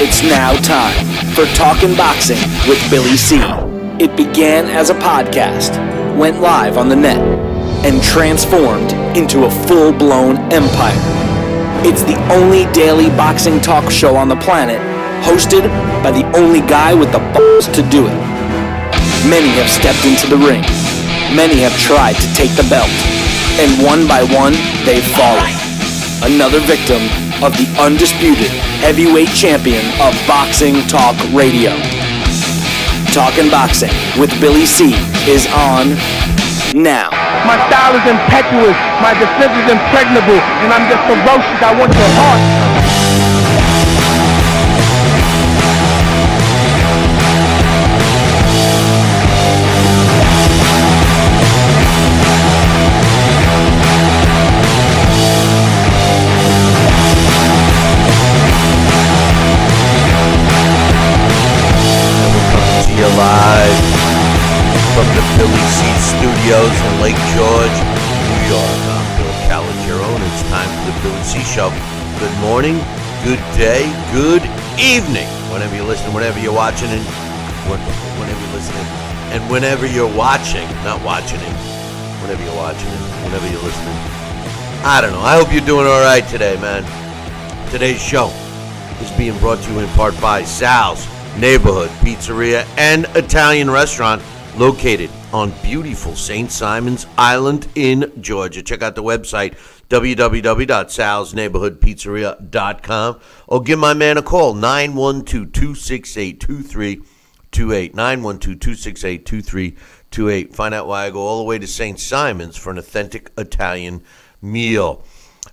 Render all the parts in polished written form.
It's now time for Talkin' Boxing with Billy C. It began as a podcast, went live on the net, and transformed into a full-blown empire. It's the only daily boxing talk show on the planet, hosted by the only guy with the balls to do it. Many have stepped into the ring. Many have tried to take the belt. And one by one, they've fallen. Another victim of the undisputed heavyweight champion of boxing talk radio. Talkin' Boxing with Billy C is on now. My style is impetuous, my defense is impregnable, and I'm just ferocious. I want your heart. Live from the Billy C Studios in Lake George, New York. I'm Bill Calogero, and it's time for the Billy C Show. Good morning, good day, good evening, whenever you're listening, whenever you're watching, and whenever you're listening, and whenever you're watching, not watching it, whenever you're watching it, whenever you're listening. I don't know. I hope you're doing all right today, man. Today's show is being brought to you in part by Sal's Neighborhood Pizzeria and Italian Restaurant, located on beautiful St. Simon's Island in Georgia. Check out the website, www.salsneighborhoodpizzeria.com, or give my man a call, 912-268-2328, 912-268-2328. Find out why I go all the way to St. Simon's for an authentic Italian meal.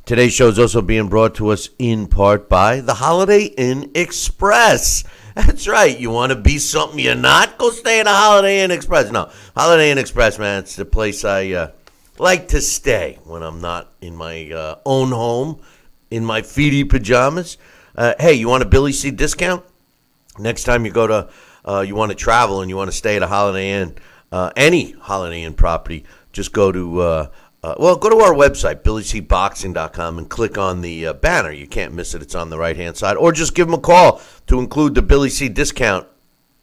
Today's show is also being brought to us in part by the Holiday Inn Express. That's right. You want to be something you're not? Go stay at a Holiday Inn Express. No, Holiday Inn Express, man, it's the place I like to stay when I'm not in my own home, in my feety pajamas. Hey, you want a Billy C discount? Next time you go to, you want to travel and you want to stay at a Holiday Inn, any Holiday Inn property, just go to, go to our website, BillyCBoxing.com, and click on the banner. You can't miss it. It's on the right-hand side. Or just give them a call to include the Billy C discount,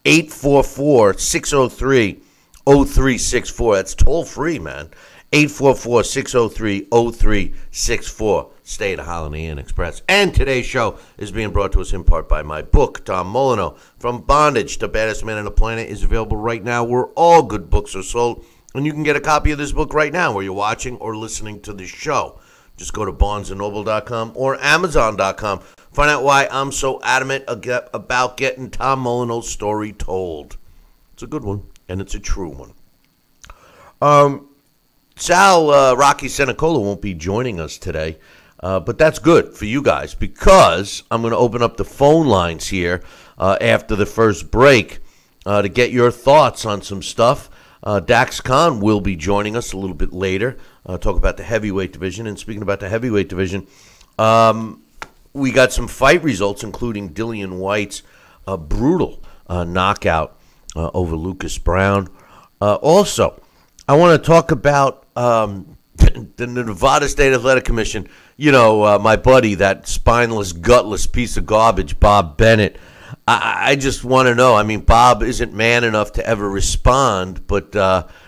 844-603-0364. That's toll-free, man. 844-603-0364. Stay at a Holiday Inn Express. And today's show is being brought to us in part by my book, Tom Molyneux, From Bondage to Baddest Man on the Planet, is available right now where all good books are sold. And you can get a copy of this book right now where you're watching or listening to the show. Just go to barnesandnoble.com or amazon.com. Find out why I'm so adamant about getting Tom Molyneux's story told. It's a good one, and it's a true one. Sal Rocky Senecola won't be joining us today, but that's good for you guys because I'm going to open up the phone lines here after the first break to get your thoughts on some stuff. Dax Khan will be joining us a little bit later, talk about the heavyweight division. And speaking about the heavyweight division, we got some fight results, including Dillian Whyte's brutal knockout over Lucas Browne. Also, I want to talk about the Nevada State Athletic Commission. You know, my buddy, that spineless, gutless piece of garbage, Bob Bennett. I just want to know. I mean, Bob isn't man enough to ever respond, but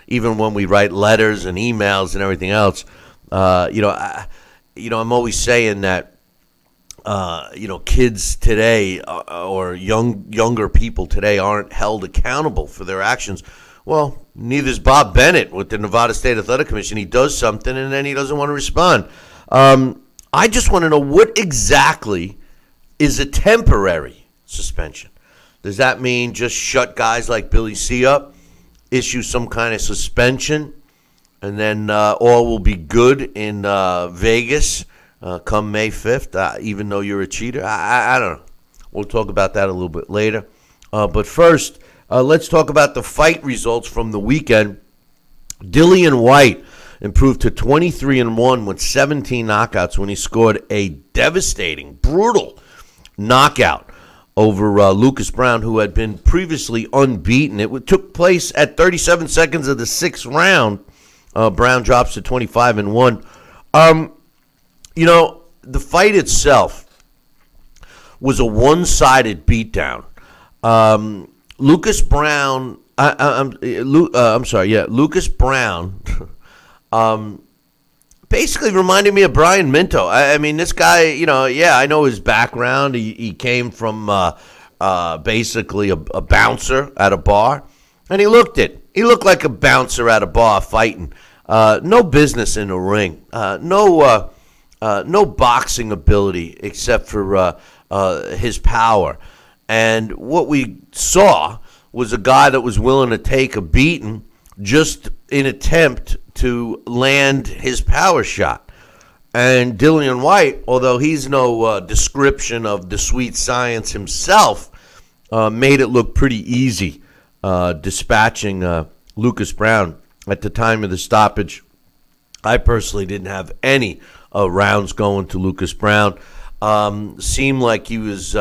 even when we write letters and emails and everything else, I'm always saying that, kids today or younger people today aren't held accountable for their actions. Well, neither is Bob Bennett with the Nevada State Athletic Commission. He does something and then he doesn't want to respond. I just want to know, what exactly is a temporary suspension? Does that mean just shut guys like Billy C up, issue some kind of suspension, and then all will be good in Vegas come May 5th, even though you're a cheater? I don't know. We'll talk about that a little bit later. But first, let's talk about the fight results from the weekend. Dillian Whyte improved to 23-1 with 17 knockouts when he scored a devastating, brutal knockout over Lucas Browne, who had been previously unbeaten. It took place at 37 seconds of the sixth round. Browne drops to 25-1. The fight itself was a one-sided beatdown. Lucas Browne, Lucas Browne, basically reminded me of Brian Minto. I mean, this guy, I know his background. He came from basically a bouncer at a bar, and he looked like a bouncer at a bar fighting. No business in the ring. No boxing ability except for his power. And what we saw was a guy that was willing to take a beating just in attempt to land his power shot. And Dillian Whyte, although he's no description of the sweet science himself, made it look pretty easy, dispatching Lucas Browne at the time of the stoppage. I personally didn't have any rounds going to Lucas Browne. Seemed like he was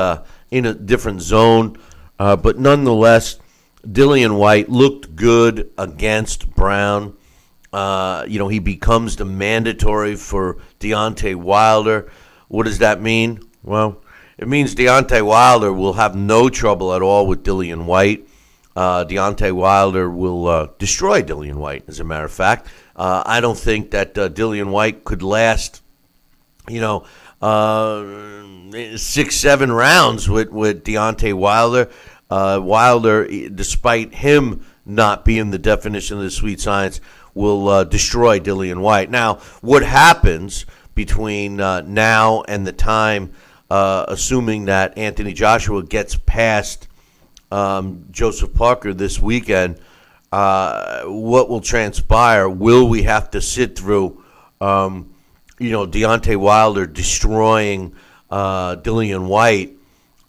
in a different zone, but nonetheless, Dillian Whyte looked good against Browne. He becomes the mandatory for Deontay Wilder. What does that mean? Well, it means Deontay Wilder will have no trouble at all with Dillian Whyte. Deontay Wilder will destroy Dillian Whyte, as a matter of fact. I don't think that Dillian Whyte could last, 6-7 rounds with Deontay Wilder. Wilder, despite him not being the definition of the sweet science, will destroy Dillian Whyte. Now, what happens between now and the time, assuming that Anthony Joshua gets past Joseph Parker this weekend, what will transpire? Will we have to sit through, Deontay Wilder destroying Dillian Whyte?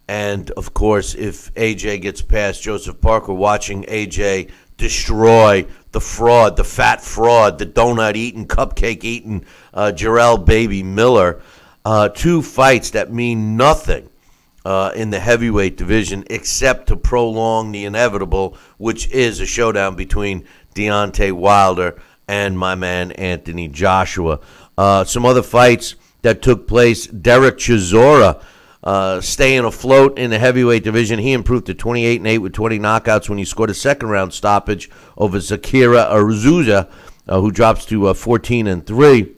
And, of course, if AJ gets past Joseph Parker, watching AJ destroy the fraud, the fat fraud, the donut-eating, cupcake-eating Jarrell Baby Miller, two fights that mean nothing in the heavyweight division except to prolong the inevitable, which is a showdown between Deontay Wilder and my man Anthony Joshua. Some other fights that took place: Derek Chisora staying afloat in the heavyweight division. He improved to 28-8 with 20 knockouts when he scored a second-round stoppage over Zakira Arzuza, who drops to 14-3.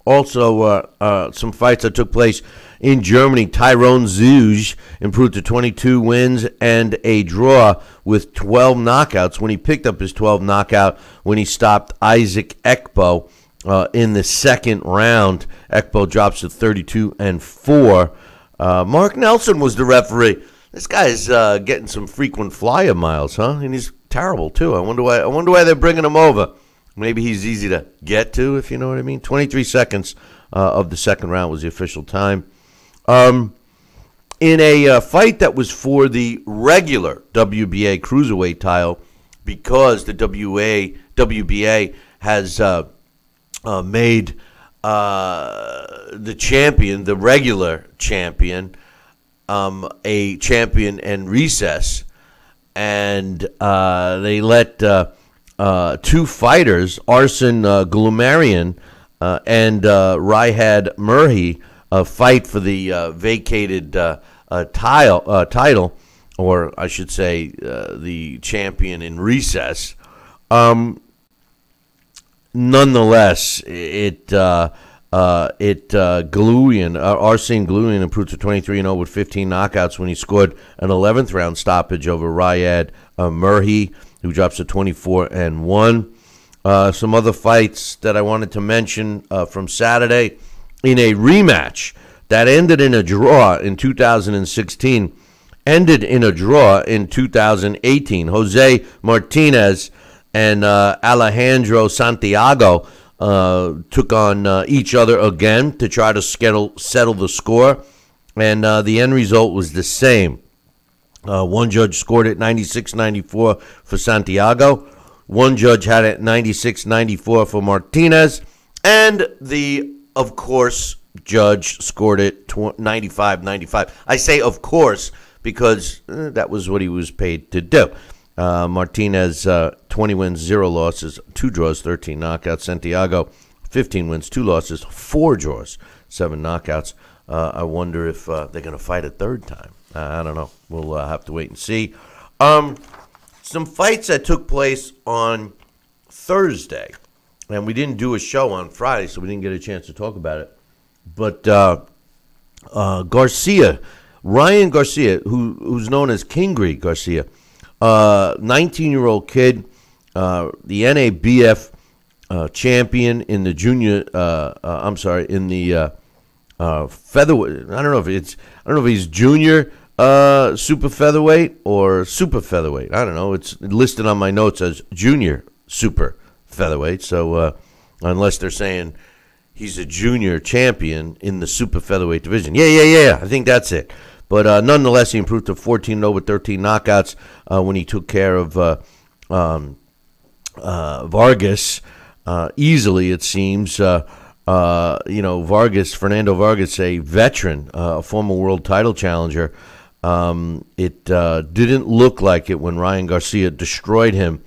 Also, some fights that took place in Germany. Tyrone Zeuge improved to 22 wins and a draw with 12 knockouts when he picked up his 12th knockout when he stopped Isaac Ekbo in the second round. Ekbo drops to 32-4. Mark Nelson was the referee. This guy's getting some frequent flyer miles, huh? And he's terrible too. I wonder why they're bringing him over. Maybe he's easy to get to, if you know what I mean. 23 seconds of the second round was the official time. In a fight that was for the regular WBA cruiserweight title, because the WBA has made the champion, the regular champion, a champion in recess, and they let two fighters, Arsen Glumarian and Rihad Murhi, fight for the vacated title, or I should say the champion in recess. Nonetheless, Arsene Glumarian improved to 23-0 with 15 knockouts when he scored an 11th round stoppage over Riyad Murhi, who drops to 24-1. Some other fights that I wanted to mention from Saturday: in a rematch that ended in a draw in 2016, ended in a draw in 2018. Jose Martinez and Alejandro Santiago took on each other again to try to settle the score, and the end result was the same. One judge scored it 96-94 for Santiago. One judge had it 96-94 for Martinez, and the, of course, judge scored it 95-95. I say of course because that was what he was paid to do. Martinez, 20 wins, 0 losses, 2 draws, 13 knockouts. Santiago, 15 wins, 2 losses, 4 draws, 7 knockouts. I wonder if they're going to fight a third time. I don't know. We'll have to wait and see. Some fights that took place on Thursday, and we didn't do a show on Friday, so we didn't get a chance to talk about it. But Garcia, Ryan Garcia, who's known as Kingry Garcia, 19-year-old kid, the NABF champion in the junior. In the featherweight. I don't know if he's junior super featherweight or super featherweight. I don't know. It's listed on my notes as junior super featherweight. So unless they're saying he's a junior champion in the super featherweight division. Yeah. I think that's it. But nonetheless, he improved to 14-0 with 13 knockouts when he took care of Vargas easily, it seems. Fernando Vargas, a veteran, a former world title challenger. It didn't look like it when Ryan Garcia destroyed him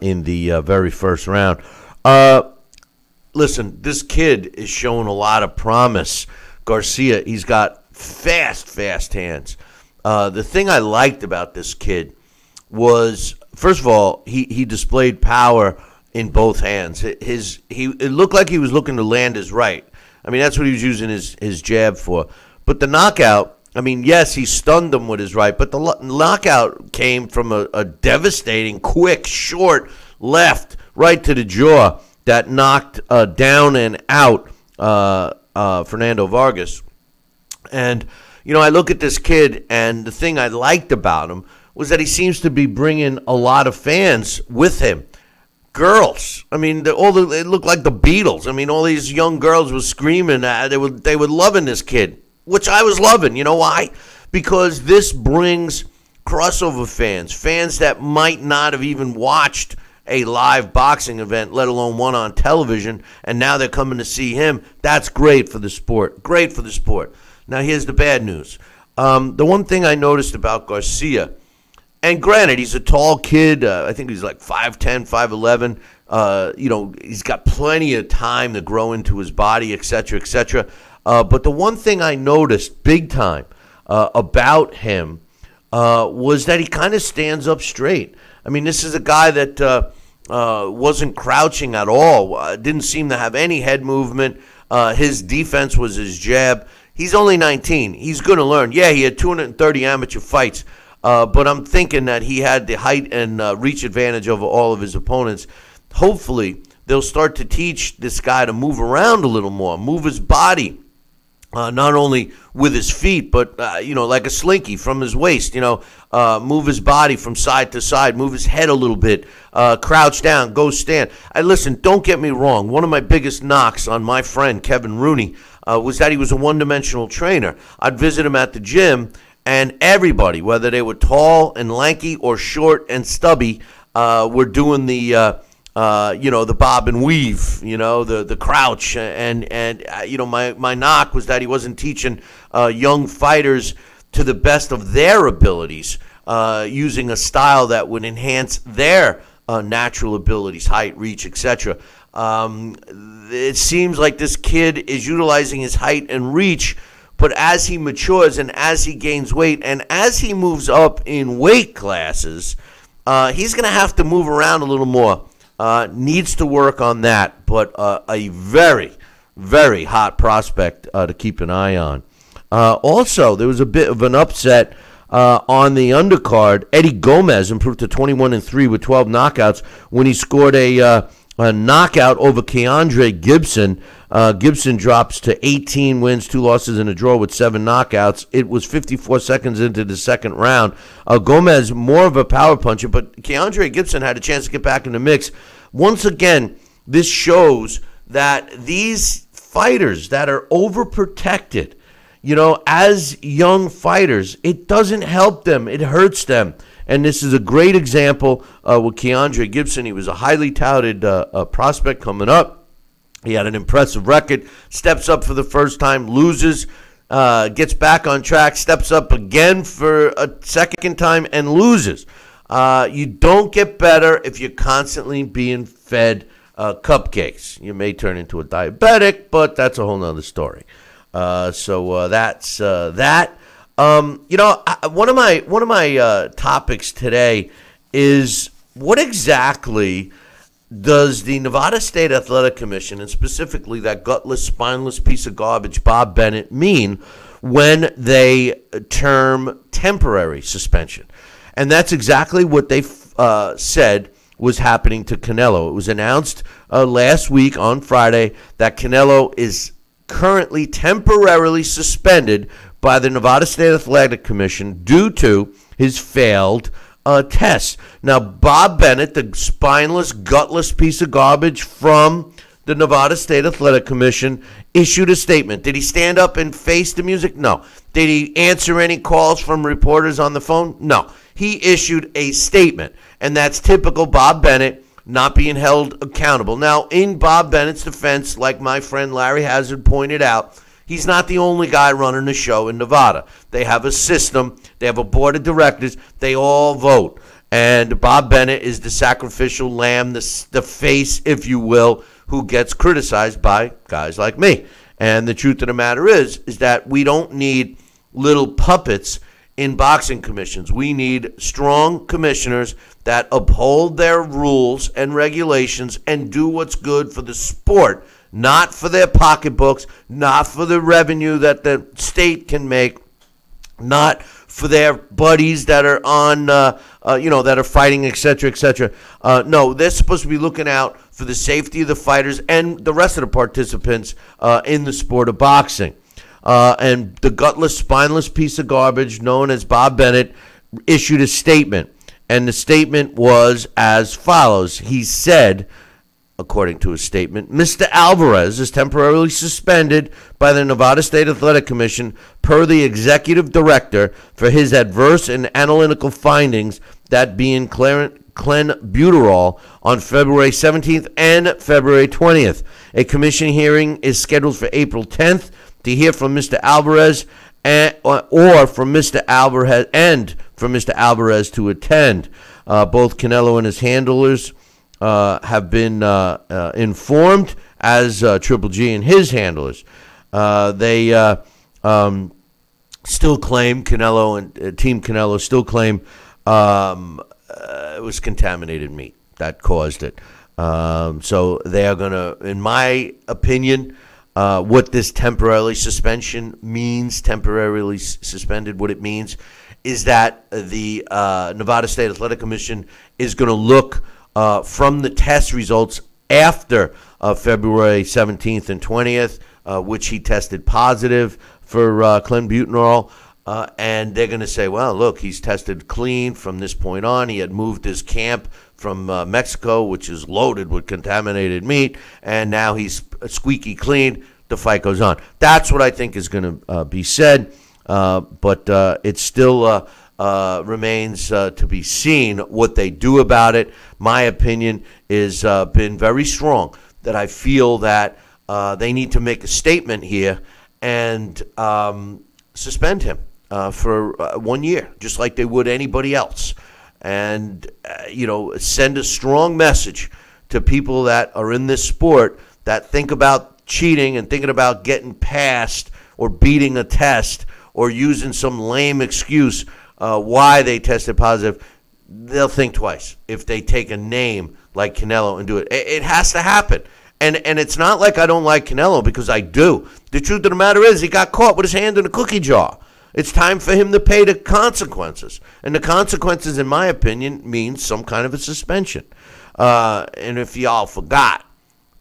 in the very first round. Listen, this kid is showing a lot of promise. Garcia, he's got fast hands. The thing I liked about this kid was, first of all, he displayed power in both hands. It looked like he was looking to land his right. I mean, that's what he was using his jab for. But the knockout, I mean, yes, he stunned him with his right, but the knockout came from a devastating, quick, short left right to the jaw that knocked down and out Fernando Vargas. And, I look at this kid, and the thing I liked about him was that he seems to be bringing a lot of fans with him. Girls, I mean, it looked like the Beatles. I mean, all these young girls were screaming. They were loving this kid, which I was loving. You know why? Because this brings crossover fans that might not have even watched a live boxing event, let alone one on television, and now they're coming to see him. That's great for the sport. Great for the sport. Now, here's the bad news. The one thing I noticed about Garcia, and granted, he's a tall kid. I think he's like 5'10", 5'11". He's got plenty of time to grow into his body, et cetera, et cetera. But the one thing I noticed big time about him was that he kind of stands up straight. I mean, this is a guy that wasn't crouching at all, didn't seem to have any head movement. His defense was his jab. He's only 19. He's going to learn. Yeah, he had 230 amateur fights. But I'm thinking that he had the height and reach advantage over all of his opponents. Hopefully, they'll start to teach this guy to move around a little more, move his body, not only with his feet, but, like a slinky from his waist, move his body from side to side, move his head a little bit, crouch down, go stand. Listen, don't get me wrong. One of my biggest knocks on my friend, Kevin Rooney, was that he was a one-dimensional trainer. I'd visit him at the gym, and everybody, whether they were tall and lanky or short and stubby, were doing the bob and weave, the crouch. And my knock was that he wasn't teaching young fighters to the best of their abilities, using a style that would enhance their natural abilities, height, reach, etc. It seems like this kid is utilizing his height and reach, but as he matures and as he gains weight and as he moves up in weight classes, he's going to have to move around a little more. Needs to work on that, but a very, very hot prospect to keep an eye on. Also, there was a bit of an upset on the undercard. Eddie Gomez improved to 21-3 with 12 knockouts when he scored a knockout over Keandre Gibson. Gibson drops to 18 wins, 2 losses, and a draw with 7 knockouts. It was 54 seconds into the second round. Gomez, more of a power puncher, but Keandre Gibson had a chance to get back in the mix. Once again, this shows that these fighters that are overprotected, as young fighters, it doesn't help them. It hurts them. And this is a great example with Keandre Gibson. He was a highly touted prospect coming up. He had an impressive record, steps up for the first time, loses, gets back on track, steps up again for a second time, and loses. You don't get better if you're constantly being fed cupcakes. You may turn into a diabetic, but that's a whole nother story. So that's that. One of my topics today is what exactly does the Nevada State Athletic Commission, and specifically that gutless, spineless piece of garbage, Bob Bennett, mean when they term temporary suspension? And that's exactly what they said was happening to Canelo. It was announced last week on Friday that Canelo is currently temporarily suspended by the Nevada State Athletic Commission due to his failed tests. Now, Bob Bennett, the spineless, gutless piece of garbage from the Nevada State Athletic Commission, issued a statement. Did he stand up and face the music? No. Did he answer any calls from reporters on the phone? No. He issued a statement, and that's typical Bob Bennett, not being held accountable. Now, in Bob Bennett's defense, like my friend Larry Hazard pointed out, he's not the only guy running the show in Nevada. They have a system. They have a board of directors. They all vote. And Bob Bennett is the sacrificial lamb, the face, if you will, who gets criticized by guys like me. And the truth of the matter is that we don't need little puppets in boxing commissions. We need strong commissioners that uphold their rules and regulations and do what's good for the sport, not for their pocketbooks, not for the revenue that the state can make, not for their buddies that are on, that are fighting, et cetera, et cetera. No, they're supposed to be looking out for the safety of the fighters and the rest of the participants in the sport of boxing. And the gutless, spineless piece of garbage known as Bob Bennett issued a statement. And the statement was as follows. He said, according to his statement, Mr. Alvarez is temporarily suspended by the Nevada State Athletic Commission per the executive director for his adverse and analytical findings, that being clenbuterol, on February 17th and February 20th. A commission hearing is scheduled for April 10th to hear from Mr. Alvarez or from Mr. Alvarez and from Mr. Alvarez to attend. Both Canelo and his handlers have been informed, as Triple G and his handlers. They still claim, Canelo and Team Canelo still claim it was contaminated meat that caused it. So they are going to, in my opinion, what this temporarily suspension means, temporarily suspended, what it means is that the Nevada State Athletic Commission is going to look from the test results after February 17th and 20th, which he tested positive for clenbuterol, and they're going to say, well, look, he's tested clean from this point on. He had moved his camp from Mexico, which is loaded with contaminated meat, and now he's squeaky clean. The fight goes on. That's what I think is going to be said, but it still remains to be seen what they do about it. My opinion is been very strong that I feel that they need to make a statement here and suspend him for 1 year, just like they would anybody else. And, send a strong message to people that are in this sport that think about cheating and thinking about getting past or beating a test or using some lame excuse why they tested positive. They'll think twice if they take a name like Canelo and do it. It has to happen. And it's not like I don't like Canelo, because I do. The truth of the matter is he got caught with his hand in a cookie jar. It's time for him to pay the consequences. And the consequences, in my opinion, means some kind of a suspension. And if y'all forgot,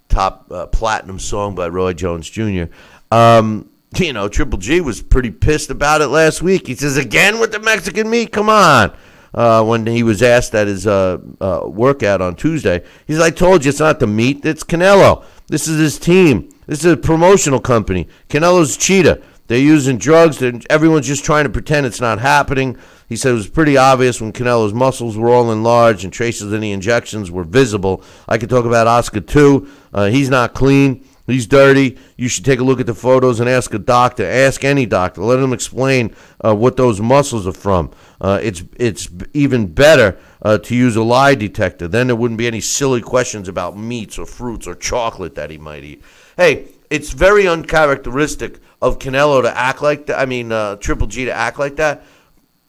top platinum song by Roy Jones Jr., Triple G was pretty pissed about it last week. He says, again with the Mexican meat? Come on. When he was asked at his workout on Tuesday, he's like, I told you it's not the meat, it's Canelo. This is his team. This is a promotional company. Canelo's cheetah. They're using drugs. Everyone's just trying to pretend it's not happening. He said it was pretty obvious when Canelo's muscles were all enlarged and traces of the injections were visible. I could talk about Oscar, too. He's not clean. He's dirty. You should take a look at the photos and ask a doctor. Ask any doctor. Let him explain what those muscles are from. It's even better to use a lie detector. Then there wouldn't be any silly questions about meats or fruits or chocolate that he might eat. Hey, it's very uncharacteristic of Canelo to act like that. I mean, Triple G to act like that.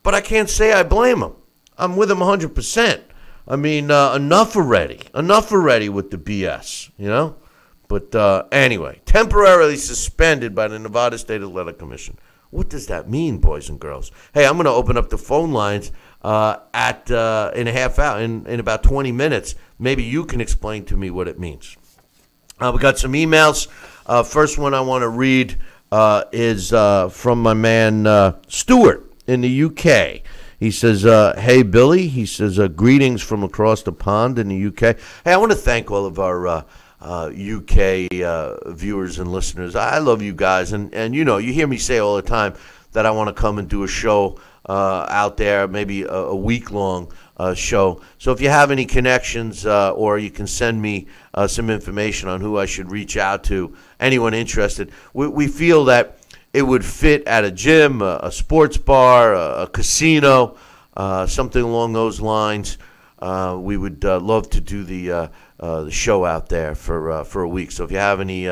But I can't say I blame him. I'm with him 100%. I mean, enough already. Enough already with the BS, you know? But anyway, temporarily suspended by the Nevada State Athletic Commission. What does that mean, boys and girls? Hey, I'm going to open up the phone lines in a half hour, in about 20 minutes. Maybe you can explain to me what it means. We got some emails. First one I want to read is from my man Stuart in the UK. He says, hey, Billy. He says, greetings from across the pond in the UK. Hey, I want to thank all of our UK viewers and listeners. I love you guys. And you know, you hear me say all the time that I want to come and do a show out there, maybe a week-long show. So if you have any connections or you can send me some information on who I should reach out to, anyone interested, we feel that it would fit at a gym, a sports bar, a casino, something along those lines. We would love to do the show out there for a week. So if you have any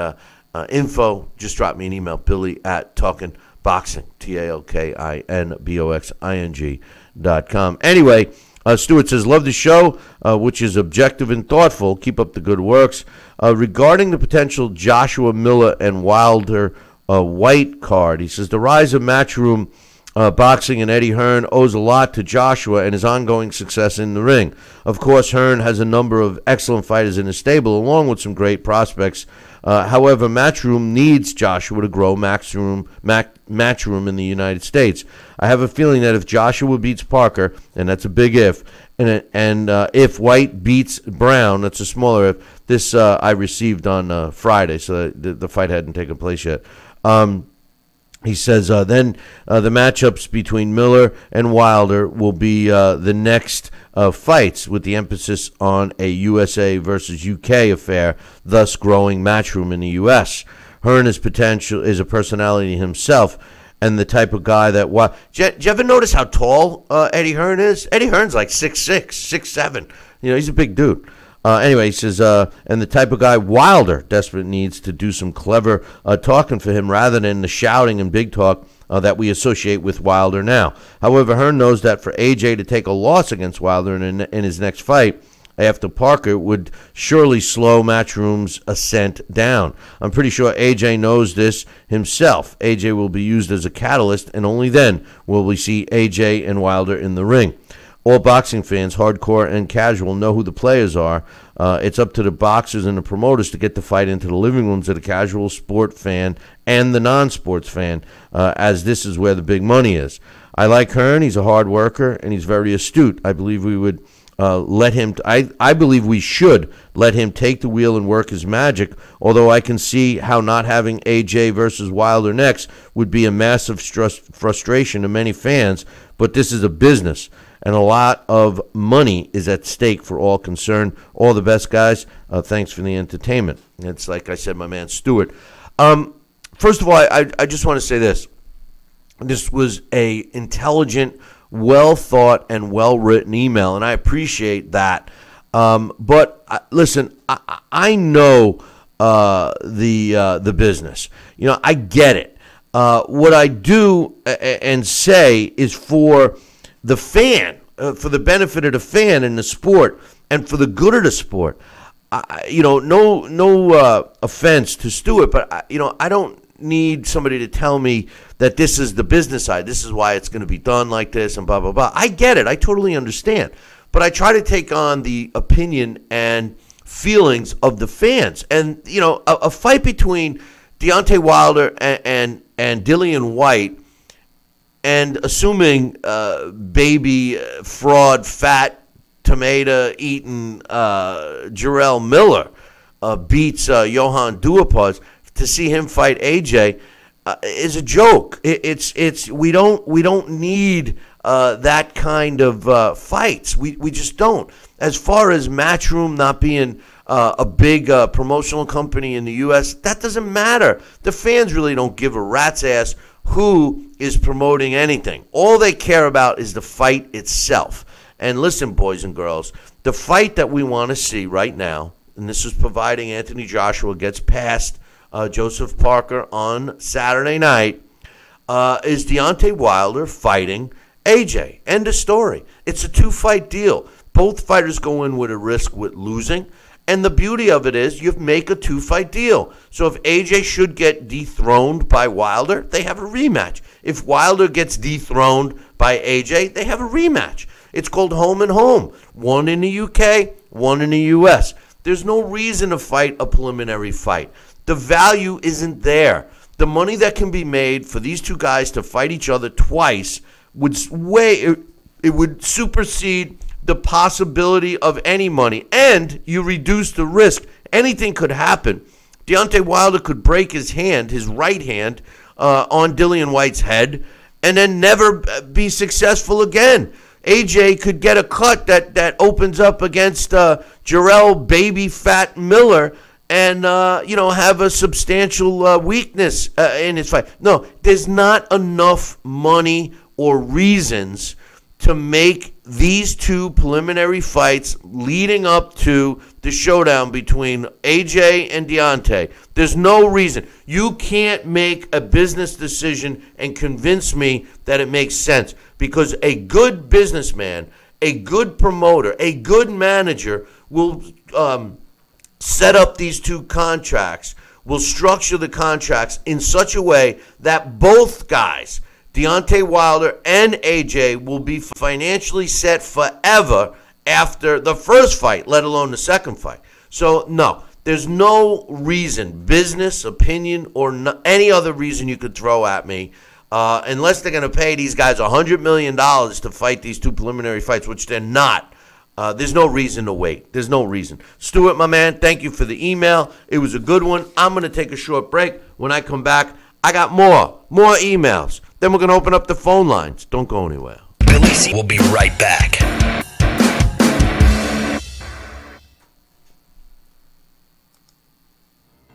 info, just drop me an email, Billy@TalkinBoxing, TalkinBoxing.com. Anyway, Stuart says, love the show, which is objective and thoughtful. Keep up the good works. Regarding the potential Joshua Miller and Wilder Whyte card, he says, the rise of Matchroom boxing and Eddie Hearn owes a lot to Joshua and his ongoing success in the ring. Of course, Hearn has a number of excellent fighters in his stable, along with some great prospects. However, Matchroom needs Joshua to grow Matchroom in the United States. I have a feeling that if Joshua beats Parker, and that's a big if, and if Whyte beats Browne, that's a smaller if. This I received on Friday, so the fight hadn't taken place yet. He says then the matchups between Miller and Wilder will be the next fights, with the emphasis on a USA versus UK affair, thus growing Matchroom in the US. Hearn is a personality himself, and the type of guy that... Did you ever notice how tall Eddie Hearn is? Eddie Hearn's like 6'6", 6'7". You know, he's a big dude. Anyway, he says, and the type of guy Wilder desperately needs to do some clever talking for him rather than the shouting and big talk that we associate with Wilder now. However, Hearn knows that for AJ to take a loss against Wilder in his next fight after Parker would surely slow Matchroom's ascent down. I'm pretty sure AJ knows this himself. AJ will be used as a catalyst, and only then will we see AJ and Wilder in the ring. All boxing fans, hardcore and casual, know who the players are. It's up to the boxers and the promoters to get the fight into the living rooms of the casual sport fan and the non-sports fan, as this is where the big money is. I like Hearn. He's a hard worker, and he's very astute. I believe we would let him. I believe we should let him take the wheel and work his magic, although I can see how not having AJ versus Wilder next would be a massive frustration to many fans, but this is a business, and a lot of money is at stake for all concerned. All the best, guys. Thanks for the entertainment. It's like I said, my man Stuart. First of all, I just want to say this. This was a intelligent, well-thought, and well-written email, and I appreciate that. But listen, I know the business. You know, I get it. What I do and say is for the fan, for the benefit of the fan in the sport, and for the good of the sport. No offense to Stuart, but I don't need somebody to tell me that this is the business side. This is why it's going to be done like this, and blah blah blah. I get it. I totally understand, but I try to take on the opinion and feelings of the fans. And a fight between Deontay Wilder and Dillian Whyte, and assuming baby fraud, fat, tomato-eating Jarrell Miller beats Johan Duhaupas, to see him fight AJ is a joke. We don't need that kind of fights. We just don't. As far as Matchroom not being a big promotional company in the U.S., that doesn't matter. The fans really don't give a rat's ass who is promoting anything. All they care about is the fight itself. And listen, boys and girls, the fight that we want to see right now, and this is providing Anthony Joshua gets past Joseph Parker on Saturday night, is Deontay Wilder fighting AJ. End of story. It's a 2-fight deal. Both fighters go in with a risk with losing. And the beauty of it is you make a 2-fight deal. So if AJ should get dethroned by Wilder, they have a rematch. If Wilder gets dethroned by AJ, they have a rematch. It's called home and home. One in the UK, one in the US. There's no reason to fight a preliminary fight. The value isn't there. The money that can be made for these two guys to fight each other twice would would supersede the possibility of any money, and you reduce the risk. Anything could happen. Deontay Wilder could break his hand, his right hand, on Dillian Whyte's head, and then never be successful again. AJ could get a cut that opens up against Jarrell Baby Fat Miller and have a substantial weakness in his fight. No, there's not enough money or reasons to make these two preliminary fights leading up to the showdown between AJ and Deontay. There's no reason. You can't make a business decision and convince me that it makes sense, because a good businessman, a good promoter, a good manager will set up these two contracts, will structure the contracts in such a way that both guys, Deontay Wilder and AJ, will be financially set forever after the first fight, let alone the second fight. So, no, there's no reason, business, opinion, or any other reason you could throw at me, unless they're going to pay these guys $100 million to fight these two preliminary fights, which they're not. There's no reason to wait. There's no reason. Stuart, my man, thank you for the email. It was a good one. I'm going to take a short break. When I come back, I got more emails. Then we're going to open up the phone lines. Don't go anywhere. Billy C will be right back.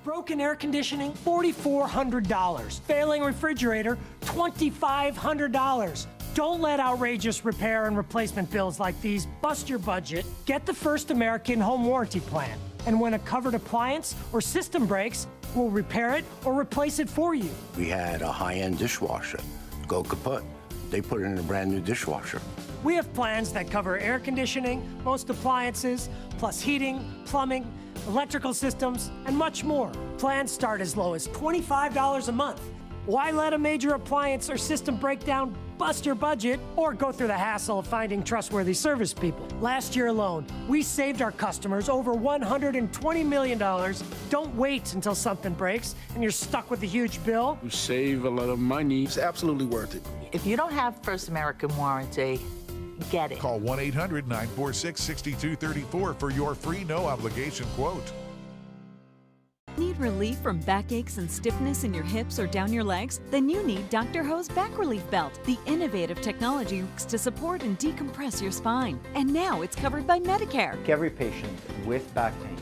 Broken air conditioning, $4,400. Failing refrigerator, $2,500. Don't let outrageous repair and replacement bills like these bust your budget. Get the First American Home Warranty Plan. And when a covered appliance or system breaks, we'll repair it or replace it for you. We had a high-end dishwasher go kaput. They put it in a brand new dishwasher. We have plans that cover air conditioning, most appliances, plus heating, plumbing, electrical systems, and much more. Plans start as low as $25 a month. Why let a major appliance or system breakdown bust your budget or go through the hassle of finding trustworthy service people? Last year alone, we saved our customers over $120 million. Don't wait until something breaks and you're stuck with a huge bill. You save a lot of money. It's absolutely worth it. If you don't have First American Warranty, get it. Call 1-800-946-6234 for your free no-obligation quote. Need relief from backaches and stiffness in your hips or down your legs? Then you need Dr. Ho's Back Relief Belt, the innovative technology to support and decompress your spine. And now it's covered by Medicare. Every patient with back pain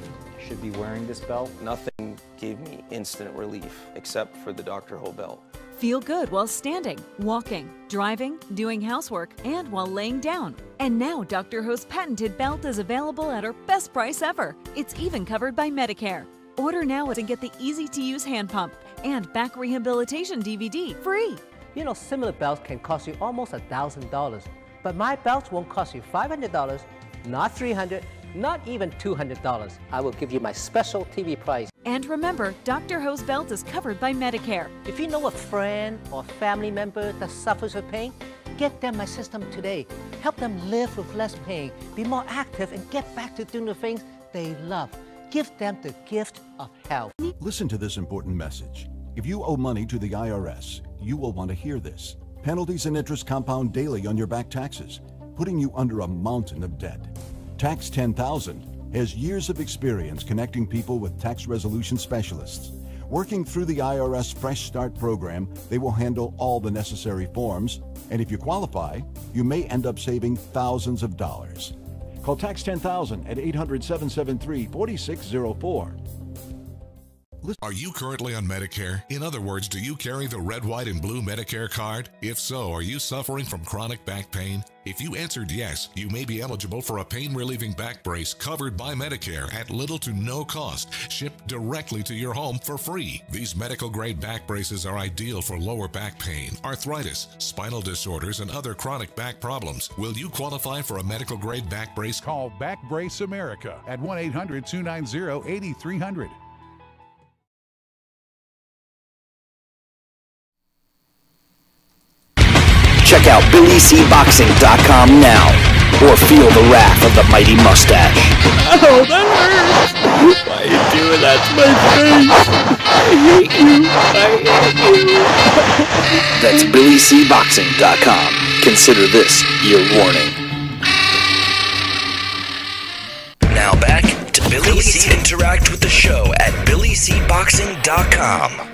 should be wearing this belt. Nothing gave me instant relief except for the Dr. Ho belt. Feel good while standing, walking, driving, doing housework, and while laying down. And now Dr. Ho's patented belt is available at our best price ever. It's even covered by Medicare. Order now and get the easy-to-use hand pump and back rehabilitation DVD free. You know, similar belts can cost you almost $1,000, but my belts won't cost you $500, not $300, not even $200. I will give you my special TV price. And remember, Dr. Ho's belt is covered by Medicare. If you know a friend or family member that suffers with pain, get them my system today. Help them live with less pain, be more active, and get back to doing the things they love. Give them the gift of health. Listen to this important message. If you owe money to the IRS, you will want to hear this. Penalties and interest compound daily on your back taxes, putting you under a mountain of debt. Tax 10,000 has years of experience connecting people with tax resolution specialists. Working through the IRS Fresh Start program, they will handle all the necessary forms, and if you qualify, you may end up saving thousands of dollars. Call Tax 10,000 at 800-773-4604. Are you currently on Medicare? In other words, do you carry the red, white, and blue Medicare card? If so, are you suffering from chronic back pain? If you answered yes, you may be eligible for a pain-relieving back brace covered by Medicare at little to no cost, shipped directly to your home for free. These medical-grade back braces are ideal for lower back pain, arthritis, spinal disorders, and other chronic back problems. Will you qualify for a medical-grade back brace? Call Back Brace America at 1-800-290-8300. Check out BillyCBoxing.com now, or feel the wrath of the mighty mustache. Oh, that hurts! Why are you doing that to my face? I hate you! That's BillyCBoxing.com. Consider this your warning. Now back to Billy C. Interact with the show at BillyCBoxing.com.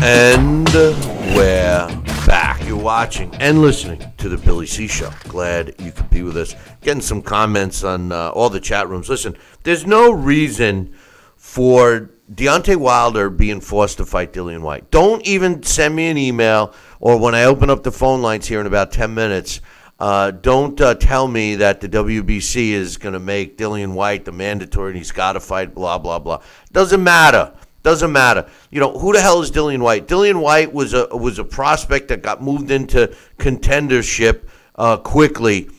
And we're back. You're watching and listening to the Billy C. Show. Glad you could be with us. Getting some comments on all the chat rooms. Listen, there's no reason for Deontay Wilder being forced to fight Dillian Whyte. Don't even send me an email, or when I open up the phone lines here in about 10 minutes, don't tell me that the WBC is going to make Dillian Whyte the mandatory and he's got to fight, blah, blah, blah. Doesn't matter. Doesn't matter. You know, who the hell is Dillian Whyte? Dillian Whyte was a prospect that got moved into contendership quickly.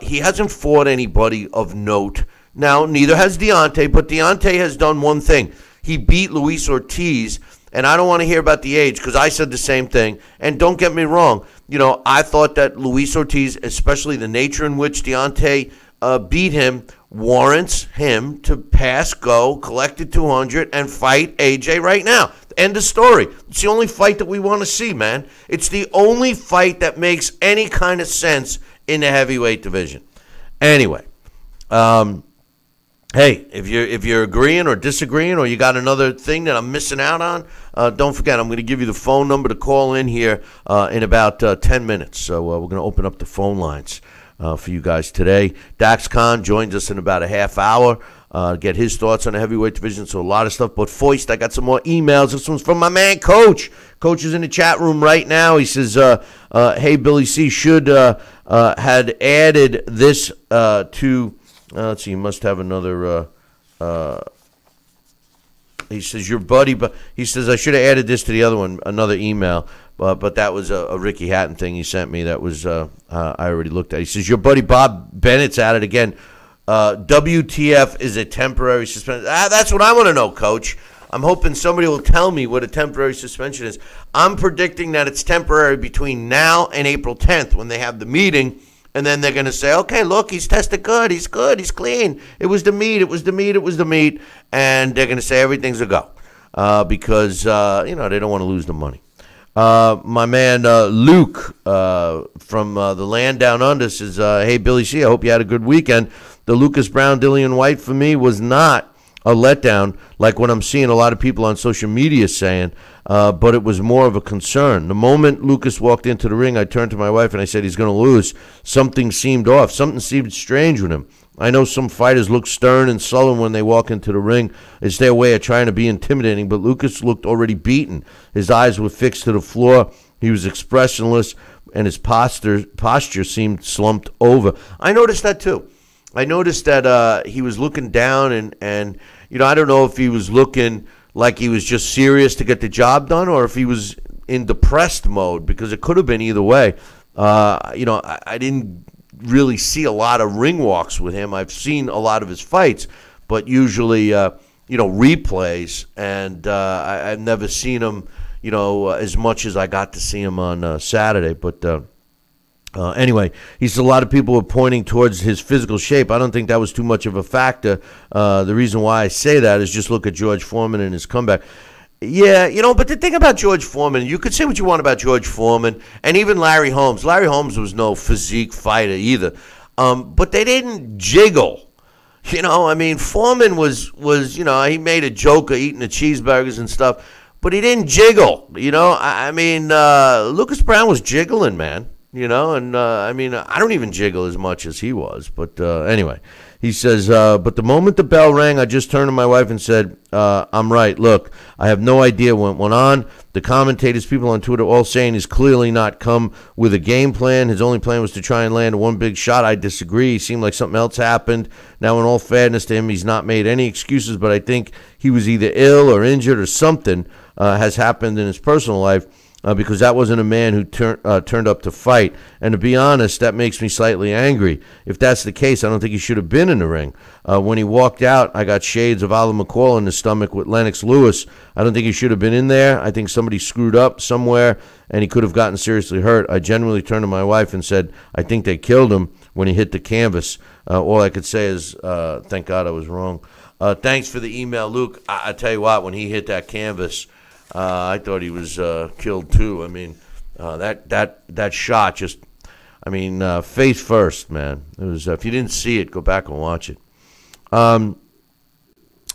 He hasn't fought anybody of note. Now, neither has Deontay, but Deontay has done one thing. He beat Luis Ortiz, and I don't want to hear about the age because I said the same thing. And don't get me wrong. You know, I thought that Luis Ortiz, especially the nature in which Deontay beat him, warrants him to pass go, collect the 200, and fight AJ right now. End of story. It's the only fight that we want to see, man. It's the only fight that makes any kind of sense in the heavyweight division. Anyway, hey, if you're agreeing or disagreeing, or you got another thing that I'm missing out on, don't forget, I'm going to give you the phone number to call in here in about 10 minutes. So we're going to open up the phone lines for you guys today. Dax Khan joins us in about a half hour. Get his thoughts on the heavyweight division. So a lot of stuff. But Foist, I got some more emails. This one's from my man, Coach. Coach is in the chat room right now. He says, hey, Billy C. should had added this to, let's see, you must have another, he says, your buddy, but he says, I should have added this to the other one, another email. But that was a Ricky Hatton thing he sent me. That was I already looked at. He says, your buddy Bob Bennett's at it again. WTF is a temporary suspension. That's what I want to know, Coach. I'm hoping somebody will tell me what a temporary suspension is. I'm predicting that it's temporary between now and April 10th when they have the meeting, and then they're going to say, okay, look, he's tested good, he's clean. It was the meat, and they're going to say everything's a go because, they don't want to lose the money. My man Luke from the land down under says, hey, Billy C., I hope you had a good weekend. The Lucas Browne, Dillian Whyte for me was not a letdown like what I'm seeing a lot of people on social media saying, but it was more of a concern. The moment Lucas walked into the ring, I turned to my wife and I said, he's going to lose. Something seemed off. Something seemed strange with him. I know some fighters look stern and sullen when they walk into the ring. It's their way of trying to be intimidating, but Lucas looked already beaten. His eyes were fixed to the floor. He was expressionless, and his posture seemed slumped over. I noticed that too. I noticed that he was looking down, and I don't know if he was looking like he was just serious to get the job done or if he was in depressed mode, because it could have been either way. I didn't really see a lot of ring walks with him. I've seen a lot of his fights, but usually, replays, and I've never seen him, as much as I got to see him on Saturday. But anyway, he says a lot of people were pointing towards his physical shape. I don't think that was too much of a factor. The reason why I say that is just look at George Foreman and his comeback. Yeah, but the thing about George Foreman, you could say what you want about George Foreman and even Larry Holmes. Larry Holmes was no physique fighter either, but they didn't jiggle. Foreman was he made a joke of eating the cheeseburgers and stuff, but he didn't jiggle. Lucas Browne was jiggling, man. And I mean, I don't even jiggle as much as he was. But anyway, he says, but the moment the bell rang, I just turned to my wife and said, I'm right. Look, I have no idea what went on. The commentators, people on Twitter, all saying he's clearly not come with a game plan. His only plan was to try and land one big shot. I disagree. He seemed like something else happened. Now, in all fairness to him, he's not made any excuses, but I think he was either ill or injured or something has happened in his personal life. Because that wasn't a man who turned up to fight. And to be honest, that makes me slightly angry. If that's the case, I don't think he should have been in the ring. When he walked out, I got shades of Alan McCall in the stomach with Lennox Lewis. I don't think he should have been in there. I think somebody screwed up somewhere, and he could have gotten seriously hurt. I genuinely turned to my wife and said, I think they killed him when he hit the canvas. All I could say is, thank God I was wrong. Thanks for the email, Luke. I tell you what, when he hit that canvas, I thought he was killed too. I mean, that shot just, I mean, face first, man. It was. If you didn't see it, go back and watch it.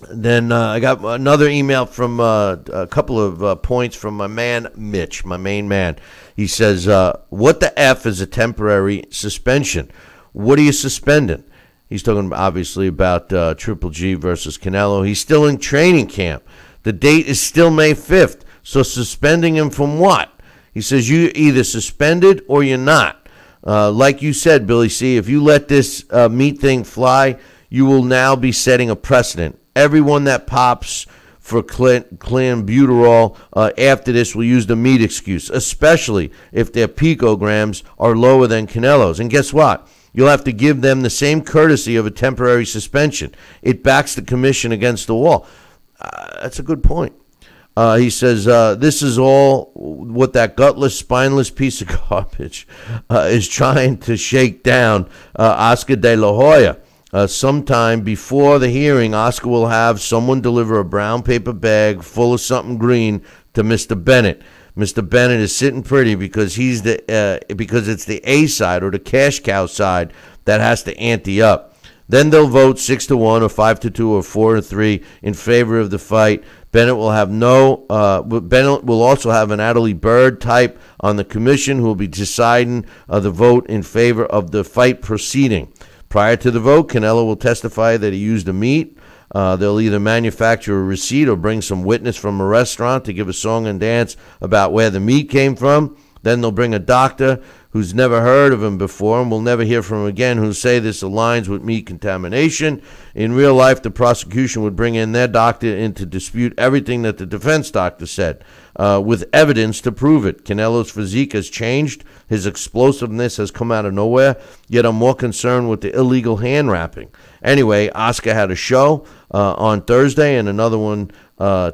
Then I got another email from a couple of points from my man Mitch, my main man. He says, "What the F is a temporary suspension? What are you suspending?" He's talking obviously about Triple G versus Canelo. He's still in training camp. The date is still May 5th, so suspending him from what? He says you either suspended or you're not. Like you said, Billy C., if you let this meat thing fly, you will now be setting a precedent. Everyone that pops for clenbuterol after this will use the meat excuse, especially if their picograms are lower than Canelo's. And guess what? You'll have to give them the same courtesy of a temporary suspension. It backs the commission against the wall. That's a good point. He says, this is all what that gutless, spineless piece of garbage is trying to shake down Oscar de la Hoya. Sometime before the hearing, Oscar will have someone deliver a brown paper bag full of something green to Mr. Bennett. Mr. Bennett is sitting pretty because he's because it's the A side or the cash cow side that has to ante up. Then they'll vote 6-1 or 5-2 or 4-3 in favor of the fight. Bennett will have Bennett will also have an Adderley Bird type on the commission who will be deciding the vote in favor of the fight proceeding. Prior to the vote, Canelo will testify that he used the meat. They'll either manufacture a receipt or bring some witness from a restaurant to give a song and dance about where the meat came from. Then they'll bring a doctor who's never heard of him before and will never hear from him again, who say this aligns with meat contamination. In real life, the prosecution would bring in their doctor in to dispute everything that the defense doctor said, with evidence to prove it. Canelo's physique has changed. His explosiveness has come out of nowhere, yet I'm more concerned with the illegal hand wrapping. Anyway, Oscar had a show on Thursday and another one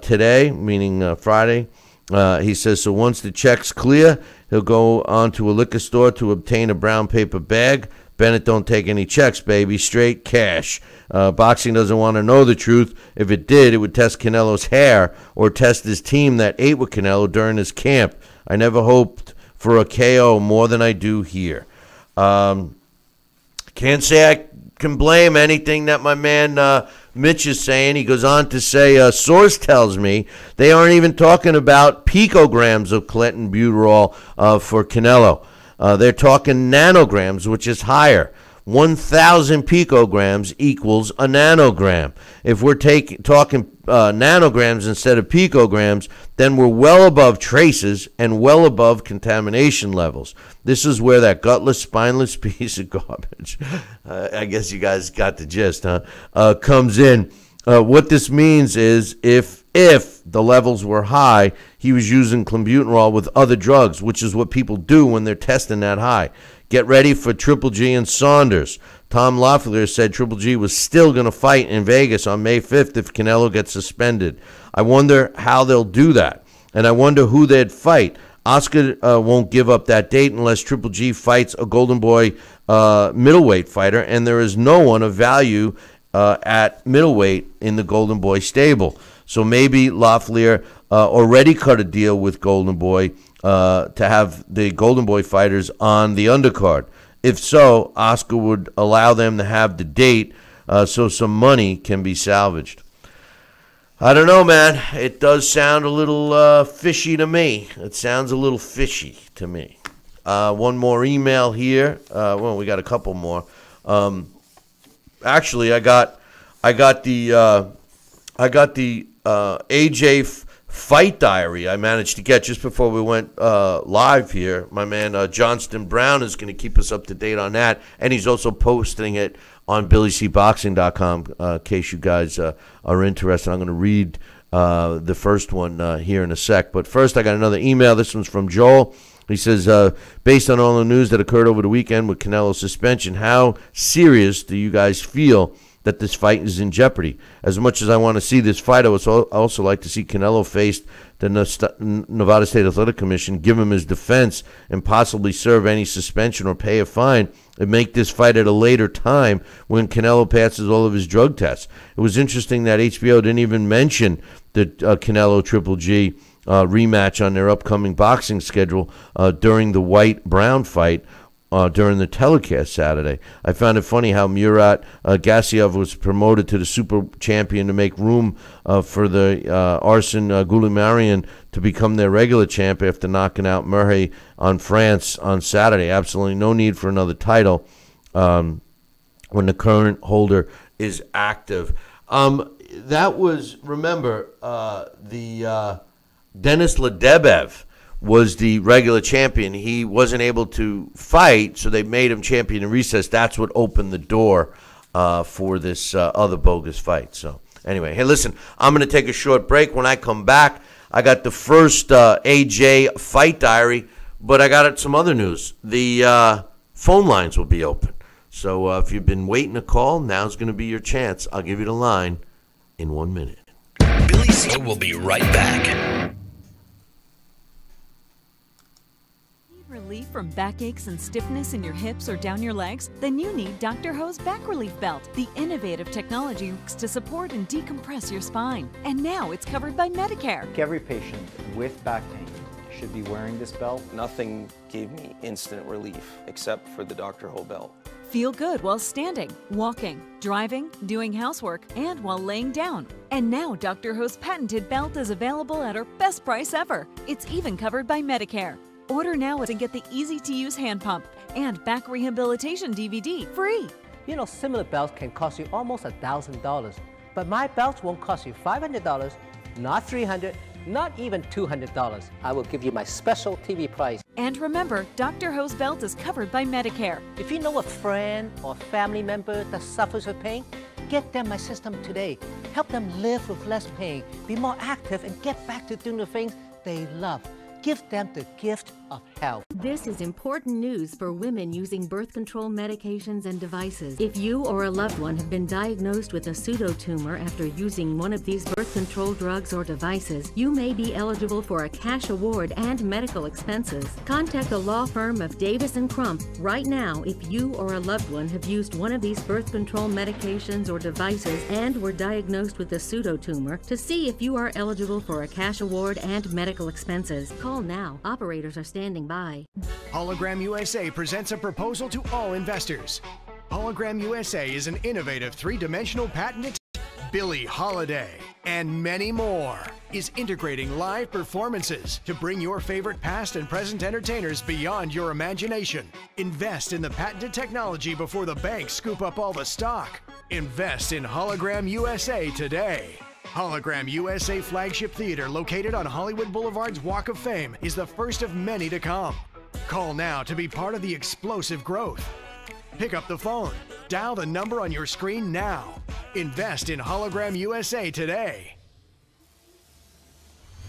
today, meaning Friday. He says, so once the check's clear, he'll go on to a liquor store to obtain a brown paper bag. Bennett don't take any checks, baby. Straight cash. Boxing doesn't want to know the truth. If it did, it would test Canelo's hair or test his team that ate with Canelo during his camp. I never hoped for a KO more than I do here. Can't say I can blame anything that my man Mitch is saying. He goes on to say, source tells me they aren't even talking about picograms of clenbuterol for Canelo. They're talking nanograms, which is higher. 1,000 picograms equals a nanogram. If we're talking nanograms instead of picograms, then we're well above traces and well above contamination levels. This is where that gutless, spineless piece of garbage, I guess you guys got the gist, comes in. What this means is if the levels were high, he was using clenbuterol with other drugs, which is what people do when they're testing that high. Get ready for Triple G and Saunders. Tom Loeffler said Triple G was still going to fight in Vegas on May 5th if Canelo gets suspended. I wonder how they'll do that, and I wonder who they'd fight. Oscar won't give up that date unless Triple G fights a Golden Boy middleweight fighter, and there is no one of value at middleweight in the Golden Boy stable. So maybe Loeffler already cut a deal with Golden Boy to have the Golden Boy fighters on the undercard. If so, Oscar would allow them to have the date so some money can be salvaged. I don't know, man. It does sound a little fishy to me. It sounds a little fishy to me. One more email here. Well, we got a couple more. Actually, I got the AJ fight diary I managed to get just before we went live here. My man Johnston Browne is going to keep us up to date on that, and he's also posting it on BillyCBoxing.com in case you guys are interested. I'm going to read the first one here in a sec. But first, I got another email. This one's from Joel. He says, based on all the news that occurred over the weekend with Canelo's suspension, how serious do you guys feel that this fight is in jeopardy? As much as I want to see this fight, I would also like to see Canelo face the Nevada State Athletic Commission, give him his defense, and possibly serve any suspension or pay a fine, and make this fight at a later time when Canelo passes all of his drug tests. It was interesting that HBO didn't even mention the Canelo Triple G rematch on their upcoming boxing schedule during the Whyte-Browne fight during the telecast Saturday. I found it funny how Murat Gassiev was promoted to the super champion to make room for the Arsen Goulamirian to become their regular champ after knocking out Murray on France on Saturday. Absolutely no need for another title when the current holder is active. That was, remember, the Denis Ledebev was the regular champion. He wasn't able to fight, so they made him champion in recess. That's what opened the door for this other bogus fight. So anyway, hey, listen, I'm going to take a short break. When I come back, I got the first AJ fight diary, but I got some other news. The phone lines will be open. So if you've been waiting to call, now's going to be your chance. I'll give you the line in 1 minute. Billy C will be right back. Relief from backaches and stiffness in your hips or down your legs? Then you need Dr. Ho's Back Relief Belt. The innovative technology works to support and decompress your spine. And now it's covered by Medicare. Every patient with back pain should be wearing this belt. Nothing gave me instant relief except for the Dr. Ho belt. Feel good while standing, walking, driving, doing housework, and while laying down. And now Dr. Ho's patented belt is available at our best price ever. It's even covered by Medicare. Order now and get the easy-to-use hand pump and back rehabilitation DVD free. You know, similar belts can cost you almost $1,000, but my belts won't cost you $500, not $300, not even $200. I will give you my special TV price. And remember, Dr. Ho's belt is covered by Medicare. If you know a friend or family member that suffers with pain, get them my system today. Help them live with less pain, be more active, and get back to doing the things they love. Give them the gift of health. This is important news for women using birth control medications and devices. If you or a loved one have been diagnosed with a pseudotumor after using one of these birth control drugs or devices, you may be eligible for a cash award and medical expenses. Contact the law firm of Davis & Crump right now if you or a loved one have used one of these birth control medications or devices and were diagnosed with a pseudotumor to see if you are eligible for a cash award and medical expenses. Call now. Operators are standing by. Hologram USA presents a proposal to all investors. Hologram USA is an innovative three-dimensional patented Billie Holiday and many more is integrating live performances to bring your favorite past and present entertainers beyond your imagination. Invest in the patented technology before the banks scoop up all the stock. Invest in Hologram USA today. Hologram USA Flagship Theater, located on Hollywood Boulevard's Walk of Fame, is the first of many to come. Call now to be part of the explosive growth. Pick up the phone. Dial the number on your screen now. Invest in Hologram USA today.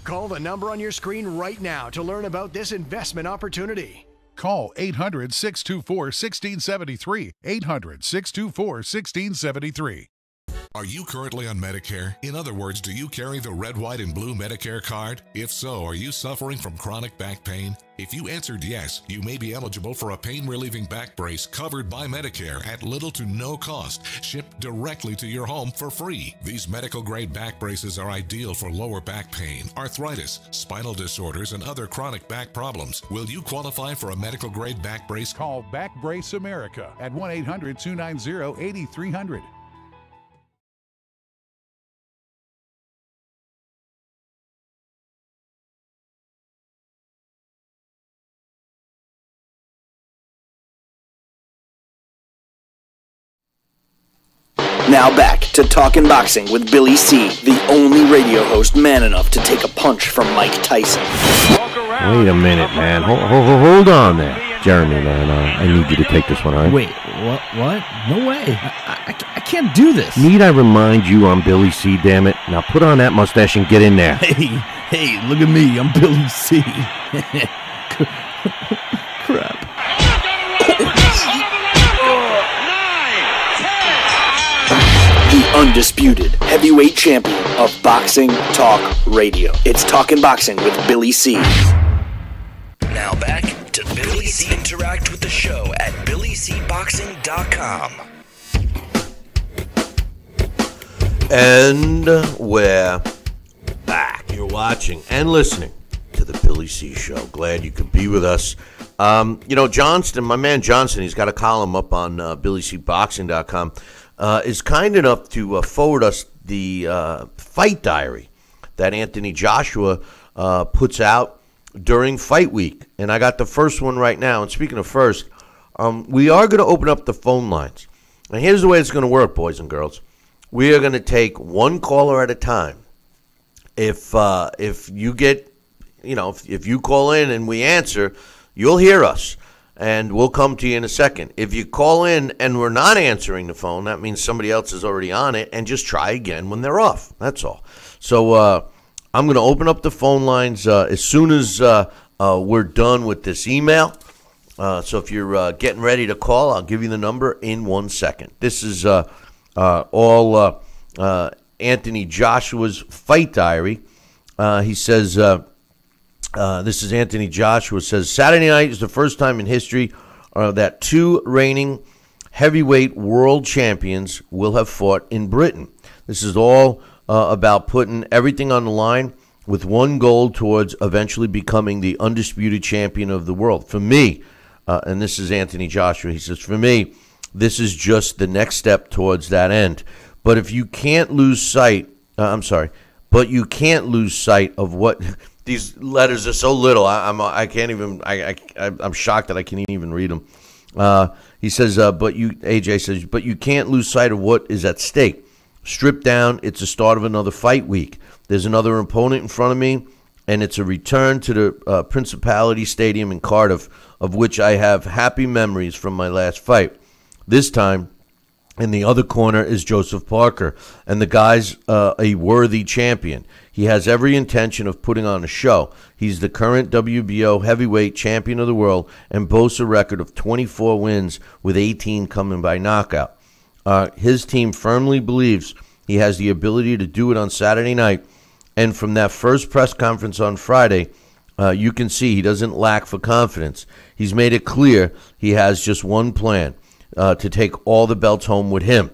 Call the number on your screen right now to learn about this investment opportunity. Call 800-624-1673. 800-624-1673. Are you currently on Medicare? In other words, do you carry the red, white, and blue Medicare card? If so, are you suffering from chronic back pain? If you answered yes, you may be eligible for a pain-relieving back brace covered by Medicare at little to no cost, shipped directly to your home for free. These medical-grade back braces are ideal for lower back pain, arthritis, spinal disorders, and other chronic back problems. Will you qualify for a medical-grade back brace? Call Back Brace America at 1-800-290-8300. Now back to Talkin' Boxing with Billy C., the only radio host man enough to take a punch from Mike Tyson. Wait a minute, man. Hold on there. Jeremy, man, I need you to take this one, all right? Wait, what? No way. I can't do this. Need I remind you I'm Billy C., damn it? Now put on that mustache and get in there. Hey, look at me. I'm Billy C. Crap. The undisputed heavyweight champion of Boxing Talk Radio. It's Talkin' Boxing with Billy C. Now back to Billy C. Interact with the show at BillyCBoxing.com. And we're back. You're watching and listening to the Billy C. Show. Glad you could be with us. Johnston, my man Johnston, he's got a column up on BillyCBoxing.com. Is kind enough to forward us the fight diary that Anthony Joshua puts out during fight week. And I got the first one right now. And speaking of first, we are going to open up the phone lines. And here's the way it's going to work, boys and girls. We are going to take one caller at a time. If you get, if you call in and we answer, you'll hear us. And we'll come to you in a second. If you call in and we're not answering the phone, that means somebody else is already on it, and just try again when they're off. That's all. So I'm going to open up the phone lines as soon as we're done with this email. So if you're getting ready to call, I'll give you the number in 1 second. This is all Anthony Joshua's fight diary. He says... this is Anthony Joshua, says, Saturday night is the first time in history that two reigning heavyweight world champions will have fought in Britain. This is all about putting everything on the line with one goal towards eventually becoming the undisputed champion of the world. For me, and this is Anthony Joshua, he says, for me, this is just the next step towards that end. But if you can't lose sight, but you can't lose sight of what... These letters are so little. I'm shocked that I can't even read them. He says, AJ says, but you can't lose sight of what is at stake. Stripped down, it's the start of another fight week. There's another opponent in front of me, and it's a return to the Principality Stadium in Cardiff, of which I have happy memories from my last fight. This time, in the other corner is Joseph Parker, and the guy's a worthy champion. He has every intention of putting on a show. He's the current WBO heavyweight champion of the world and boasts a record of 24 wins with 18 coming by knockout. His team firmly believes he has the ability to do it on Saturday night, and from that first press conference on Friday, you can see he doesn't lack for confidence. He's made it clear he has just one plan, to take all the belts home with him.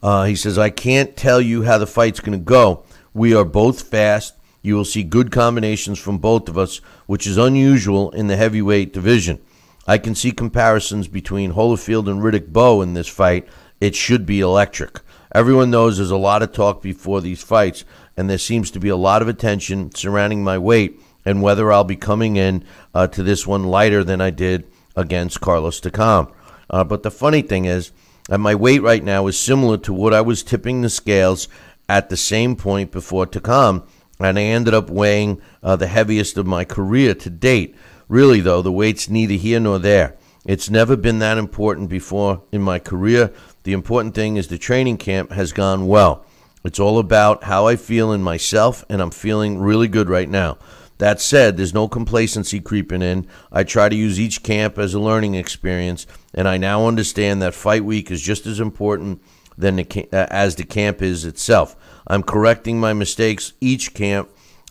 He says, I can't tell you how the fight's going to go. We are both fast. You will see good combinations from both of us, which is unusual in the heavyweight division. I can see comparisons between Holyfield and Riddick Bowe in this fight. It should be electric. Everyone knows there's a lot of talk before these fights, and there seems to be a lot of attention surrounding my weight and whether I'll be coming in to this one lighter than I did against Carlos Takam. But the funny thing is that my weight right now is similar to what I was tipping the scales at the same point before Takam, and I ended up weighing the heaviest of my career to date. Really, though, the weight's neither here nor there. It's never been that important before in my career. The important thing is the training camp has gone well. It's all about how I feel in myself, and I'm feeling really good right now. That said, there's no complacency creeping in. I try to use each camp as a learning experience, and I now understand that fight week is just as important as the camp is itself. I'm correcting my mistakes each camp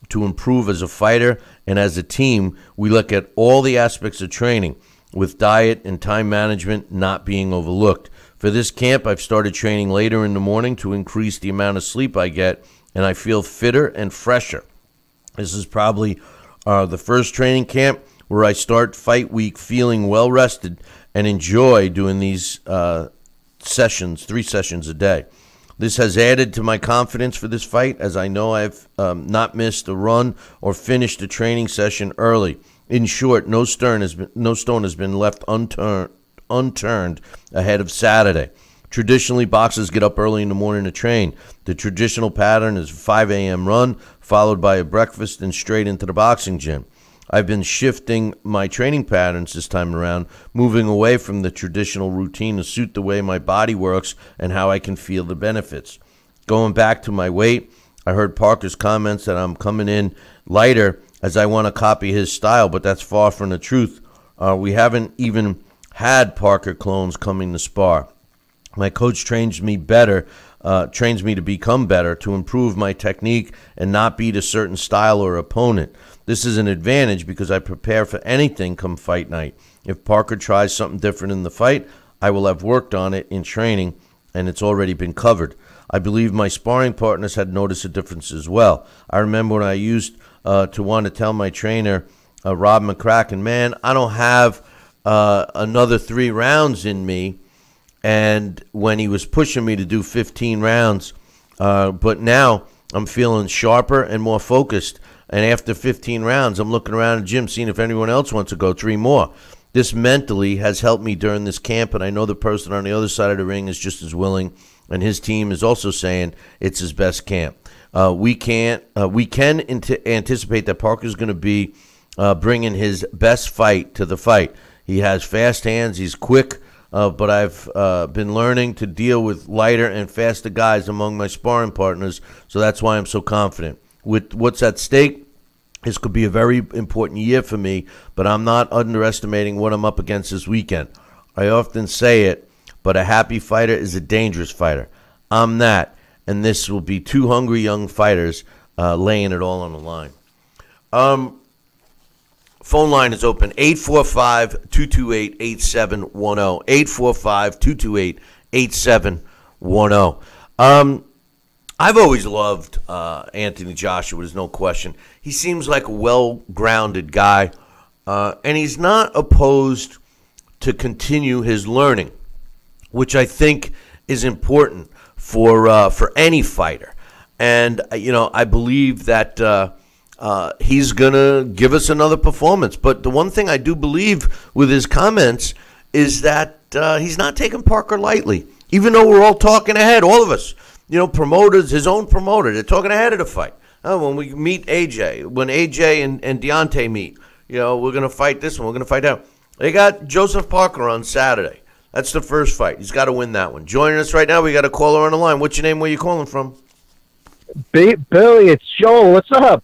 to improve as a fighter, and as a team, we look at all the aspects of training, with diet and time management not being overlooked. For this camp, I've started training later in the morning to increase the amount of sleep I get, and I feel fitter and fresher. This is probably the first training camp where I start fight week feeling well rested and enjoy doing these 3 sessions a day. This has added to my confidence for this fight, as I know I've not missed a run or finished a training session early. In short, no stone has been left unturned ahead of Saturday. Traditionally, boxers get up early in the morning to train. The traditional pattern is a 5 a.m. run, followed by a breakfast and straight into the boxing gym. I've been shifting my training patterns this time around, moving away from the traditional routine to suit the way my body works and how I can feel the benefits. Going back to my weight, I heard Parker's comments that I'm coming in lighter as I want to copy his style, but that's far from the truth. We haven't even had Parker clones coming to spar. My coach trains me to become better, to improve my technique and not beat a certain style or opponent. This is an advantage because I prepare for anything come fight night. If Parker tries something different in the fight, I will have worked on it in training, and it's already been covered. I believe my sparring partners had noticed a difference as well. I remember when I used to want to tell my trainer, Rob McCracken, man, I don't have another 3 rounds in me. And when he was pushing me to do 15 rounds, but now I'm feeling sharper and more focused. And after 15 rounds, I'm looking around the gym, seeing if anyone else wants to go 3 more. This mentally has helped me during this camp, and I know the person on the other side of the ring is just as willing, and his team is also saying it's his best camp. We can anticipate that Parker's going to be bringing his best fight to the fight. He has fast hands. He's quick. But I've been learning to deal with lighter and faster guys among my sparring partners, so that's why I'm so confident. With what's at stake, this could be a very important year for me, but I'm not underestimating what I'm up against this weekend. I often say it, but a happy fighter is a dangerous fighter. I'm that, and this will be 2 hungry young fighters laying it all on the line. Phone line is open, 845-228-8710, 845-228-8710. I've always loved Anthony Joshua, there's no question. He seems like a well-grounded guy, and he's not opposed to continue his learning, which I think is important for any fighter. And, I believe that he's going to give us another performance. But the one thing I do believe with his comments is that he's not taking Parker lightly, even though we're all talking ahead, all of us. Promoters, his own promoter, they're talking ahead of the fight. When we meet AJ, when AJ and Deontay meet, we're going to fight this one, we're going to fight that one. They got Joseph Parker on Saturday. That's the first fight. He's got to win that one. Joining us right now, we got a caller on the line. What's your name? Where you calling from? Billy, it's Joel. What's up?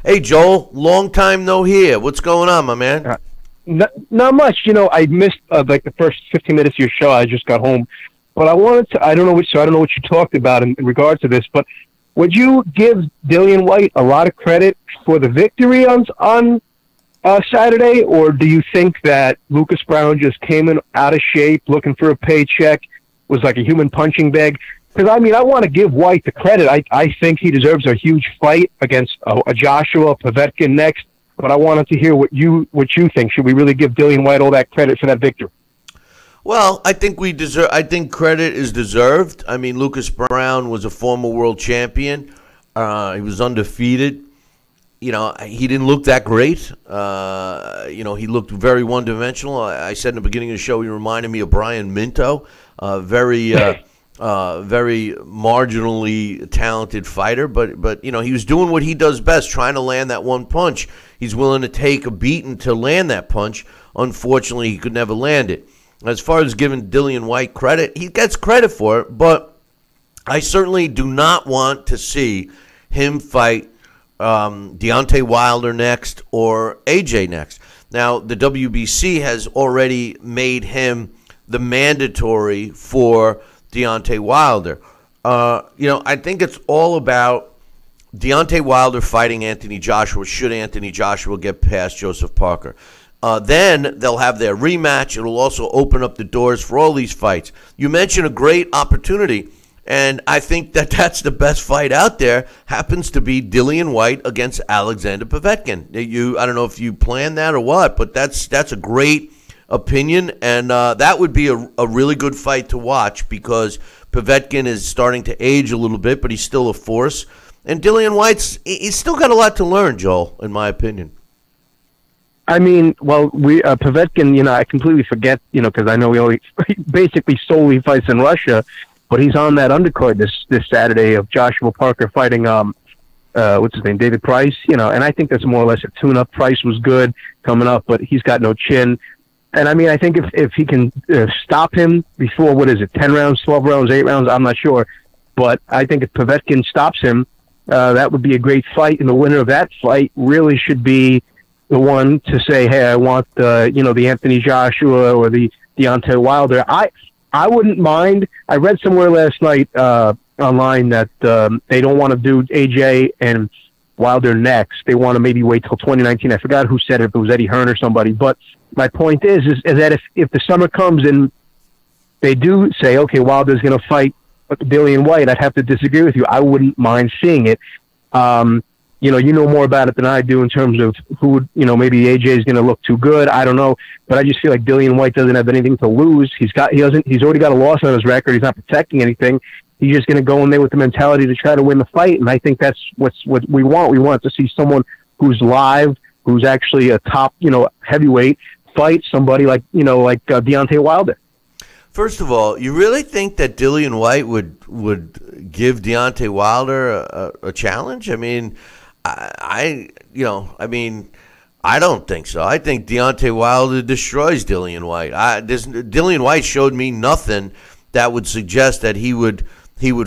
Hey, Joel. Long time no hear. What's going on, my man? Not much. I missed the first 15 minutes of your show. I just got home. But I wanted to, I don't know what you talked about in regard to this, but would you give Dillian Whyte a lot of credit for the victory on Saturday, or do you think that Lucas Browne just came in out of shape, looking for a paycheck, was like a human punching bag? Because, I want to give Whyte the credit. I think he deserves a huge fight against a Joshua Povetkin next, but I wanted to hear what you think. Should we really give Dillian Whyte all that credit for that victory? Well, I think credit is deserved. Lucas Browne was a former world champion. He was undefeated. He didn't look that great. He looked very one-dimensional. I said in the beginning of the show, he reminded me of Brian Minto, very marginally talented fighter. But he was doing what he does best, trying to land that one punch. He's willing to take a beating to land that punch. Unfortunately, he could never land it. As far as giving Dillian Whyte credit, he gets credit for it, but I certainly do not want to see him fight Deontay Wilder next or AJ next. Now, the WBC has already made him the mandatory for Deontay Wilder. I think it's all about Deontay Wilder fighting Anthony Joshua, should Anthony Joshua get past Joseph Parker. Then they'll have their rematch. It'll also open up the doors for all these fights. You mentioned a great opportunity, and I think that that's the best fight out there, happens to be Dillian Whyte against Alexander Povetkin. I don't know if you planned that or what, but that's a great opinion, and that would be a really good fight to watch because Povetkin is starting to age a little bit, but he's still a force. And Dillian Whyte's he's still got a lot to learn, Joel, in my opinion. I mean, well, Povetkin, I completely forget, because I know he basically solely fights in Russia, but he's on that undercard this Saturday of Joshua Parker fighting, what's his name, David Price, and I think that's more or less a tune-up. Price was good coming up, but he's got no chin. And I mean, I think if he can stop him before, 10 rounds, 12 rounds, 8 rounds, I'm not sure. But I think if Povetkin stops him, that would be a great fight. And the winner of that fight really should be the one to say, hey, I want the Anthony Joshua or the Deontay Wilder. I wouldn't mind. I read somewhere last night online that they don't want to do AJ and Wilder next. They want to maybe wait till 2019. I forgot who said it, if it was Eddie Hearn or somebody. But my point is that if the summer comes and they do say, okay, Wilder's going to fight Dillian Whyte, I'd have to disagree with you. I wouldn't mind seeing it. You know more about it than I do in terms of who would, maybe AJ is going to look too good. I don't know, but I just feel like Dillian Whyte doesn't have anything to lose. He's already got a loss on his record. He's not protecting anything. He's just going to go in there with the mentality to try to win the fight. And I think that's what we want. We want to see someone who's live, who's actually a top, heavyweight, fight somebody like Deontay Wilder. First of all, you really think that Dillian Whyte would give Deontay Wilder a challenge? I mean, I don't think so. I think Deontay Wilder destroys Dillian Whyte. Dillian Whyte showed me nothing that would suggest that he would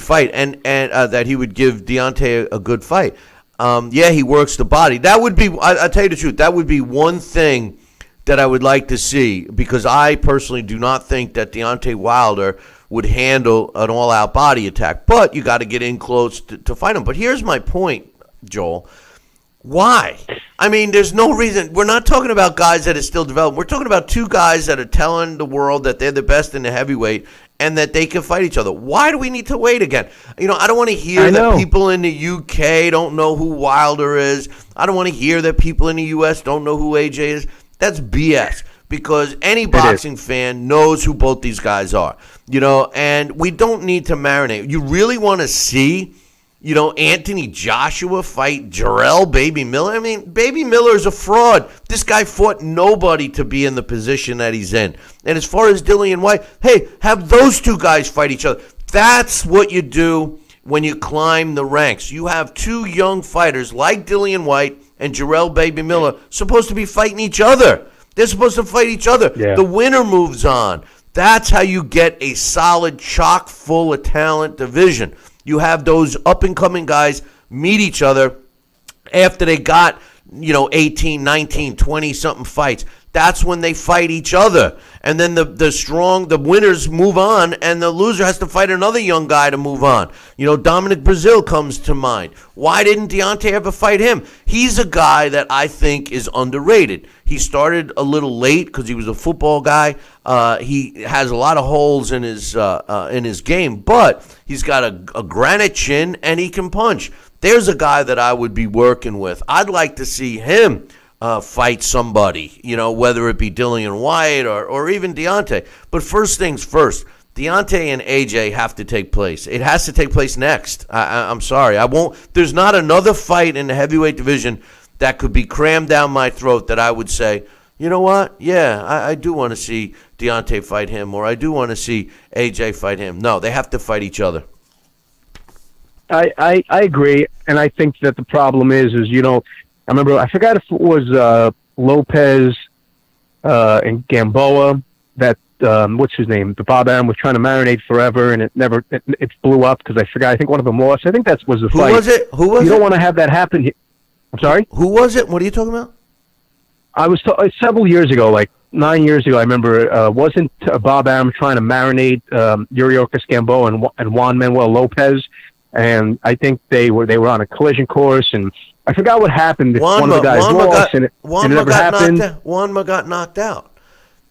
fight and that he would give Deontay a good fight. Yeah, he works the body. That would be, I'll tell you the truth, that would be one thing that I would like to see, because I personally do not think that Deontay Wilder would handle an all-out body attack. But you got to get in close to fight him. But here's my point, Joel. Why? I mean, there's no reason. We're not talking about guys that are still developing. We're talking about two guys that are telling the world that they're the best in the heavyweight and that they can fight each other. Why do we need to wait again? I don't want to hear that people in the UK don't know who Wilder is. I don't want to hear that people in the US don't know who AJ is. That's BS, because any boxing fan knows who both these guys are, and we don't need to marinate. You really want to see, Anthony Joshua fight Jarrell Baby Miller? I mean, Baby Miller is a fraud. This guy fought nobody to be in the position that he's in. And as far as Dillian Whyte, hey, have those two guys fight each other. That's what you do when you climb the ranks. You have two young fighters like Dillian Whyte and Jarrell Baby Miller supposed to be fighting each other. They're supposed to fight each other. Yeah. The winner moves on. That's how you get a solid, chock full of talent division. You have those up-and-coming guys meet each other after they got, 18, 19, 20-something fights. That's when they fight each other. And then the winners move on, and the loser has to fight another young guy to move on. Dominic Brazil comes to mind. Why didn't Deontay ever fight him? He's a guy that I think is underrated. He started a little late because he was a football guy. He has a lot of holes in his game, but he's got a granite chin, and he can punch. There's a guy that I would be working with. I'd like to see him fight somebody, whether it be Dillian Whyte or even Deontay. But first things first, Deontay and AJ have to take place. It has to take place next. I'm sorry. There's not another fight in the heavyweight division that could be crammed down my throat that I would say, you know what? Yeah, I do want to see Deontay fight him, or I do want to see AJ fight him. No, they have to fight each other. I agree, and I think that the problem is I remember, I forgot if it was Lopez and Gamboa that, what's his name? The Bob Arum was trying to marinate forever, and it blew up because I forgot. I think one of them lost. I think that was the fight. Who was it? You don't want to have that happen. I'm sorry? Who was it? What are you talking about? I was several years ago, like 9 years ago, I remember, wasn't Bob Arum trying to marinate Yuriorkis Gamboa and Juan Manuel Lopez? And I think they were on a collision course, and I forgot what happened. One of the guys lost, and it never happened. Juanma got knocked out.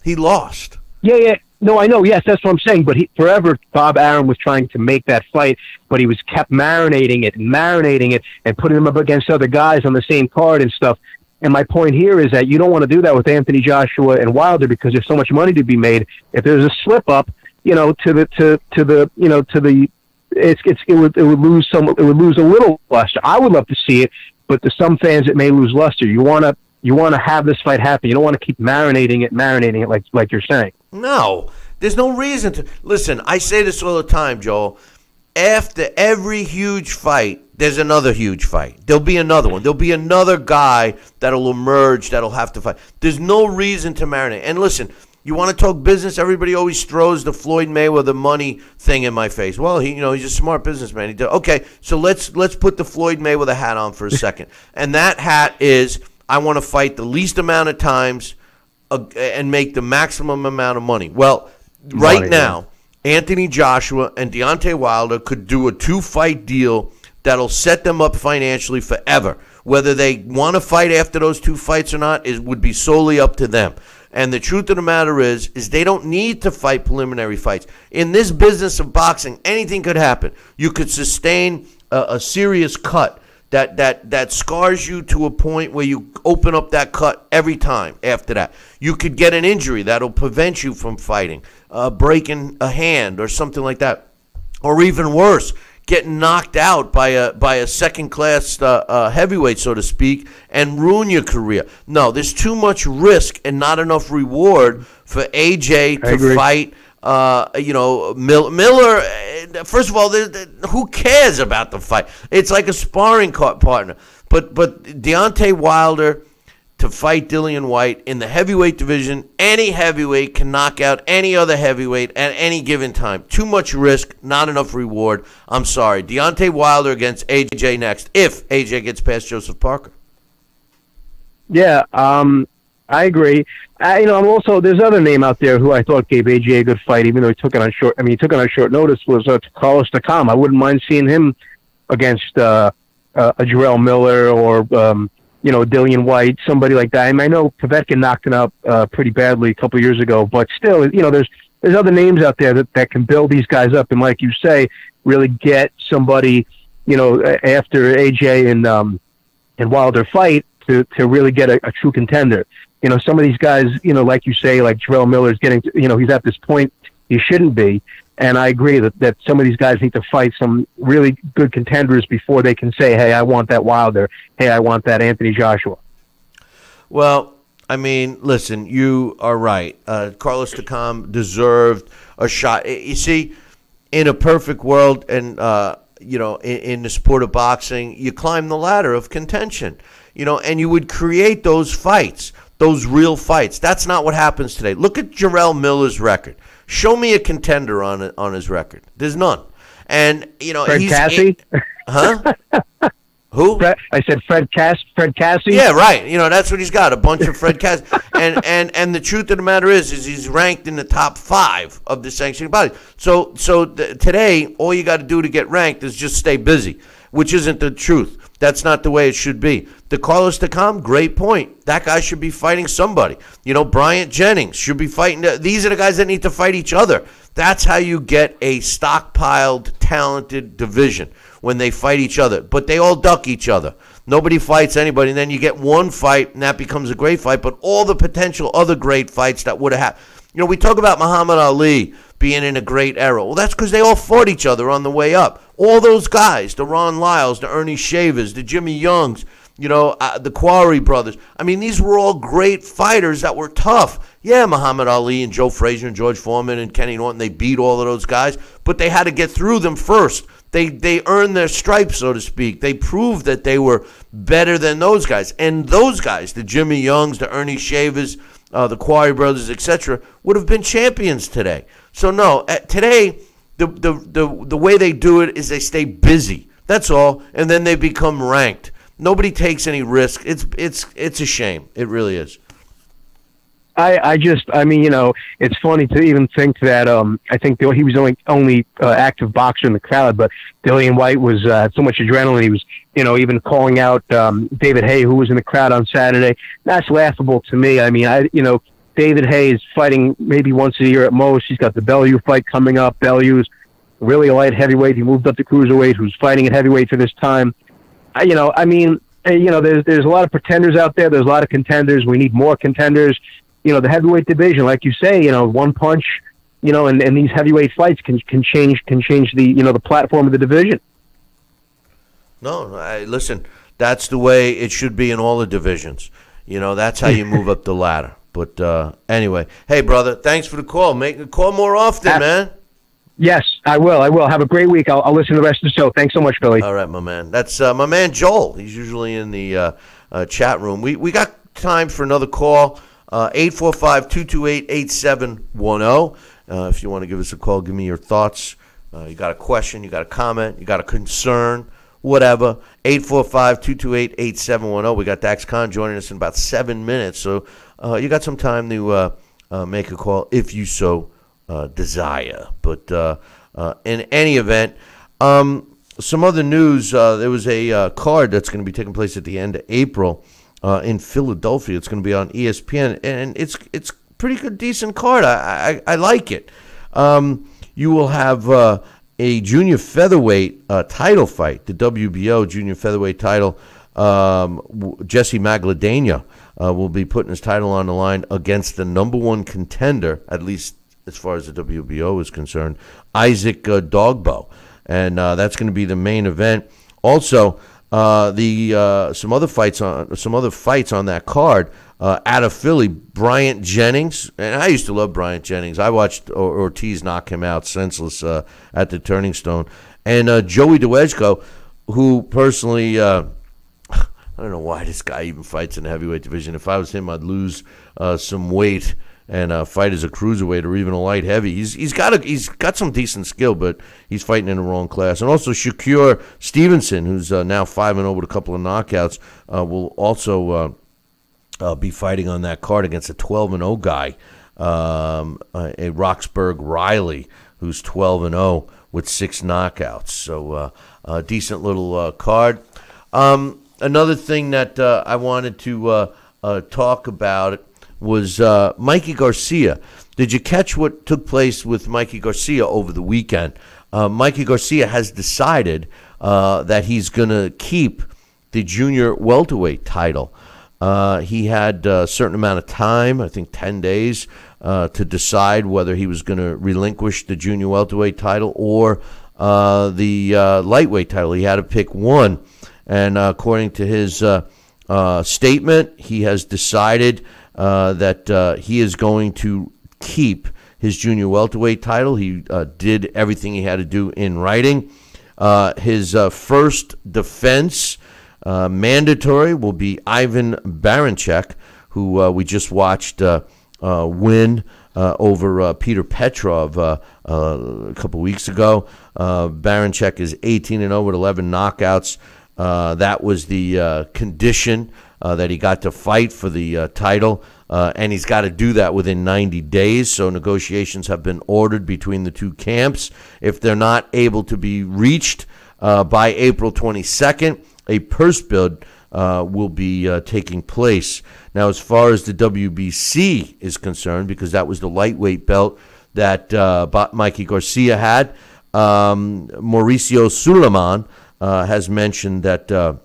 He lost. Yeah. No, I know. Yes, that's what I'm saying. But forever, Bob Arum was trying to make that fight, but he was kept marinating it, and putting him up against other guys on the same card and stuff. And my point here is that you don't want to do that with Anthony Joshua and Wilder, because there's so much money to be made. If there's a slip up, it would lose a little luster. I would love to see it, but to some fans it may lose luster. You want to You want to have this fight happen. You don't want to keep marinating it like you're saying. No, there's no reason to. Listen, I say this all the time, Joel. After every huge fight, there's another huge fight. There'll be another one. There'll be another guy that'll emerge that'll have to fight. There's no reason to marinate. And listen, you want to talk business? Everybody always throws the Floyd Mayweather money thing in my face. Well, he's a smart businessman. He did. Okay, so let's put the Floyd Mayweather hat on for a second. And that hat is, I want to fight the least amount of times and make the maximum amount of money. Well, right now, Anthony Joshua and Deontay Wilder could do a 2-fight deal that'll set them up financially forever. Whether they want to fight after those 2 fights or not would be solely up to them. And the truth of the matter is they don't need to fight preliminary fights. In this business of boxing, anything could happen. You could sustain a serious cut that scars you to a point where you open up that cut every time after that. You could get an injury that'll prevent you from fighting, breaking a hand or something like that. Or even worse, getting knocked out by a second-class heavyweight, so to speak, and ruin your career. No, there's too much risk and not enough reward for AJ to fight. Miller. First of all, who cares about the fight? It's like a sparring partner. But Deontay Wilder to fight Dillian Whyte in the heavyweight division, any heavyweight can knock out any other heavyweight at any given time. Too much risk, not enough reward. I'm sorry. Deontay Wilder against AJ next, if AJ gets past Joseph Parker. Yeah, I agree. I'm also, there's another name out there who I thought gave AJ a good fight, even though he took it on short. He took it on short notice. Was Carlos Takam. I wouldn't mind seeing him against a Jarrell Miller or Dillian Whyte, somebody like that. I know Povetkin knocked him out pretty badly a couple of years ago, but still, there's other names out there that can build these guys up, and like you say, really get somebody, after AJ and Wilder fight to really get a true contender. Some of these guys, like you say, like Jarrell Miller's getting, he's at this point he shouldn't be. And I agree that some of these guys need to fight some really good contenders before they can say, hey, I want that Wilder. Hey, I want that Anthony Joshua. Well, listen, you are right. Carlos Takam deserved a shot. You see, in a perfect world and, in the sport of boxing, you climb the ladder of contention, and you would create those fights, those real fights. That's not what happens today. Look at Jarrell Miller's record. Show me a contender on his record. There's none. And Fred Cassie? Huh? Who? I said Fred Cassie. Yeah, right. That's what he's got, a bunch of Fred Cassie. And the truth of the matter is he's ranked in the top 5 of the sanctioning body. So today, all you got to do to get ranked is just stay busy, which isn't the truth. That's not the way it should be. The Carlos Takam, great point. That guy should be fighting somebody. Bryant Jennings should be fighting. These are the guys that need to fight each other. That's how you get a stockpiled, talented division, when they fight each other. But they all duck each other. Nobody fights anybody. And then you get one fight, and that becomes a great fight. But all the potential other great fights that would have happened. We talk about Muhammad Ali being in a great era. Well, that's because they all fought each other on the way up. All those guys, the Ron Lyles, the Ernie Shavers, the Jimmy Youngs, the Quarry brothers. These were all great fighters that were tough. Yeah, Muhammad Ali and Joe Frazier and George Foreman and Kenny Norton, they beat all of those guys, but they had to get through them first. They earned their stripes, so to speak. They proved that they were better than those guys. And those guys, the Jimmy Youngs, the Ernie Shavers, the Quarry brothers, etc., would have been champions today. So no, today the way they do it is they stay busy. That's all, and then they become ranked. Nobody takes any risk. It's a shame. It really is. It's funny to even think that I think he was the only active boxer in the crowd, but Dillian Whyte was so much adrenaline. He was, even calling out David Haye, who was in the crowd on Saturday. That's laughable to me. David Haye is fighting maybe once a year at most. He's got the Bellew fight coming up. Bellew's really a light heavyweight. He moved up to cruiserweight, who's fighting at heavyweight for this time. There's a lot of pretenders out there. There's a lot of contenders. We need more contenders. The heavyweight division, like you say, one punch, and these heavyweight fights can change the, the platform of the division. No, listen, that's the way it should be in all the divisions. That's how you move up the ladder. But anyway, hey, brother, thanks for the call. Make a call more often, man. Yes, I will. Have a great week. I'll listen to the rest of the show. Thanks so much, Billy. All right, my man. That's my man Joel. He's usually in the chat room. We got time for another call. 845-228-8710. If you want to give us a call, give me your thoughts. You got a question, you got a comment, you got a concern, whatever. 845-228-8710. We got Dax Khan joining us in about 7 minutes. So you got some time to make a call if you so desire. But in any event, some other news. There was a card that's going to be taking place at the end of April in Philadelphia. It's going to be on ESPN, and it's pretty good, decent card. I like it. You will have a junior featherweight title fight, the WBO junior featherweight title. Jesse Magdalena will be putting his title on the line against the number one contender, at least as far as the WBO is concerned, Isaac Dogbo. And that's going to be the main event. Also, some other fights on that card out of Philly. Bryant Jennings, and I used to love Bryant Jennings. I watched Ortiz knock him out senseless at the Turning Stone, and Joey DeWejko, who personally, I don't know why this guy even fights in the heavyweight division. If I was him, I'd lose some weight and fight as a cruiserweight or even a light heavy. He's got some decent skill, but he's fighting in the wrong class. And also Shakur Stevenson, who's now 5-0 with a couple of knockouts, will also be fighting on that card against a 12-0 guy, a Roxburgh Riley, who's 12-0 with 6 knockouts. So a decent little card. Another thing that I wanted to talk about was Mikey Garcia. Did you catch what took place with Mikey Garcia over the weekend? Mikey Garcia has decided that he's going to keep the junior welterweight title. He had a certain amount of time, I think 10 days, to decide whether he was going to relinquish the junior welterweight title or the lightweight title. He had to pick one. And according to his statement, he has decided that he is going to keep his junior welterweight title. He did everything he had to do in writing. His first defense mandatory will be Ivan Baranchyk, who we just watched win over Peter Petrov a couple weeks ago. Baranchyk is 18-0 with 11 knockouts. That was the condition that he got to fight for the title, and he's got to do that within 90 days. So negotiations have been ordered between the two camps. If they're not able to be reached by April 22nd, a purse bid will be taking place. Now, as far as the WBC is concerned, because that was the lightweight belt that Mikey Garcia had, Mauricio Suleiman has mentioned that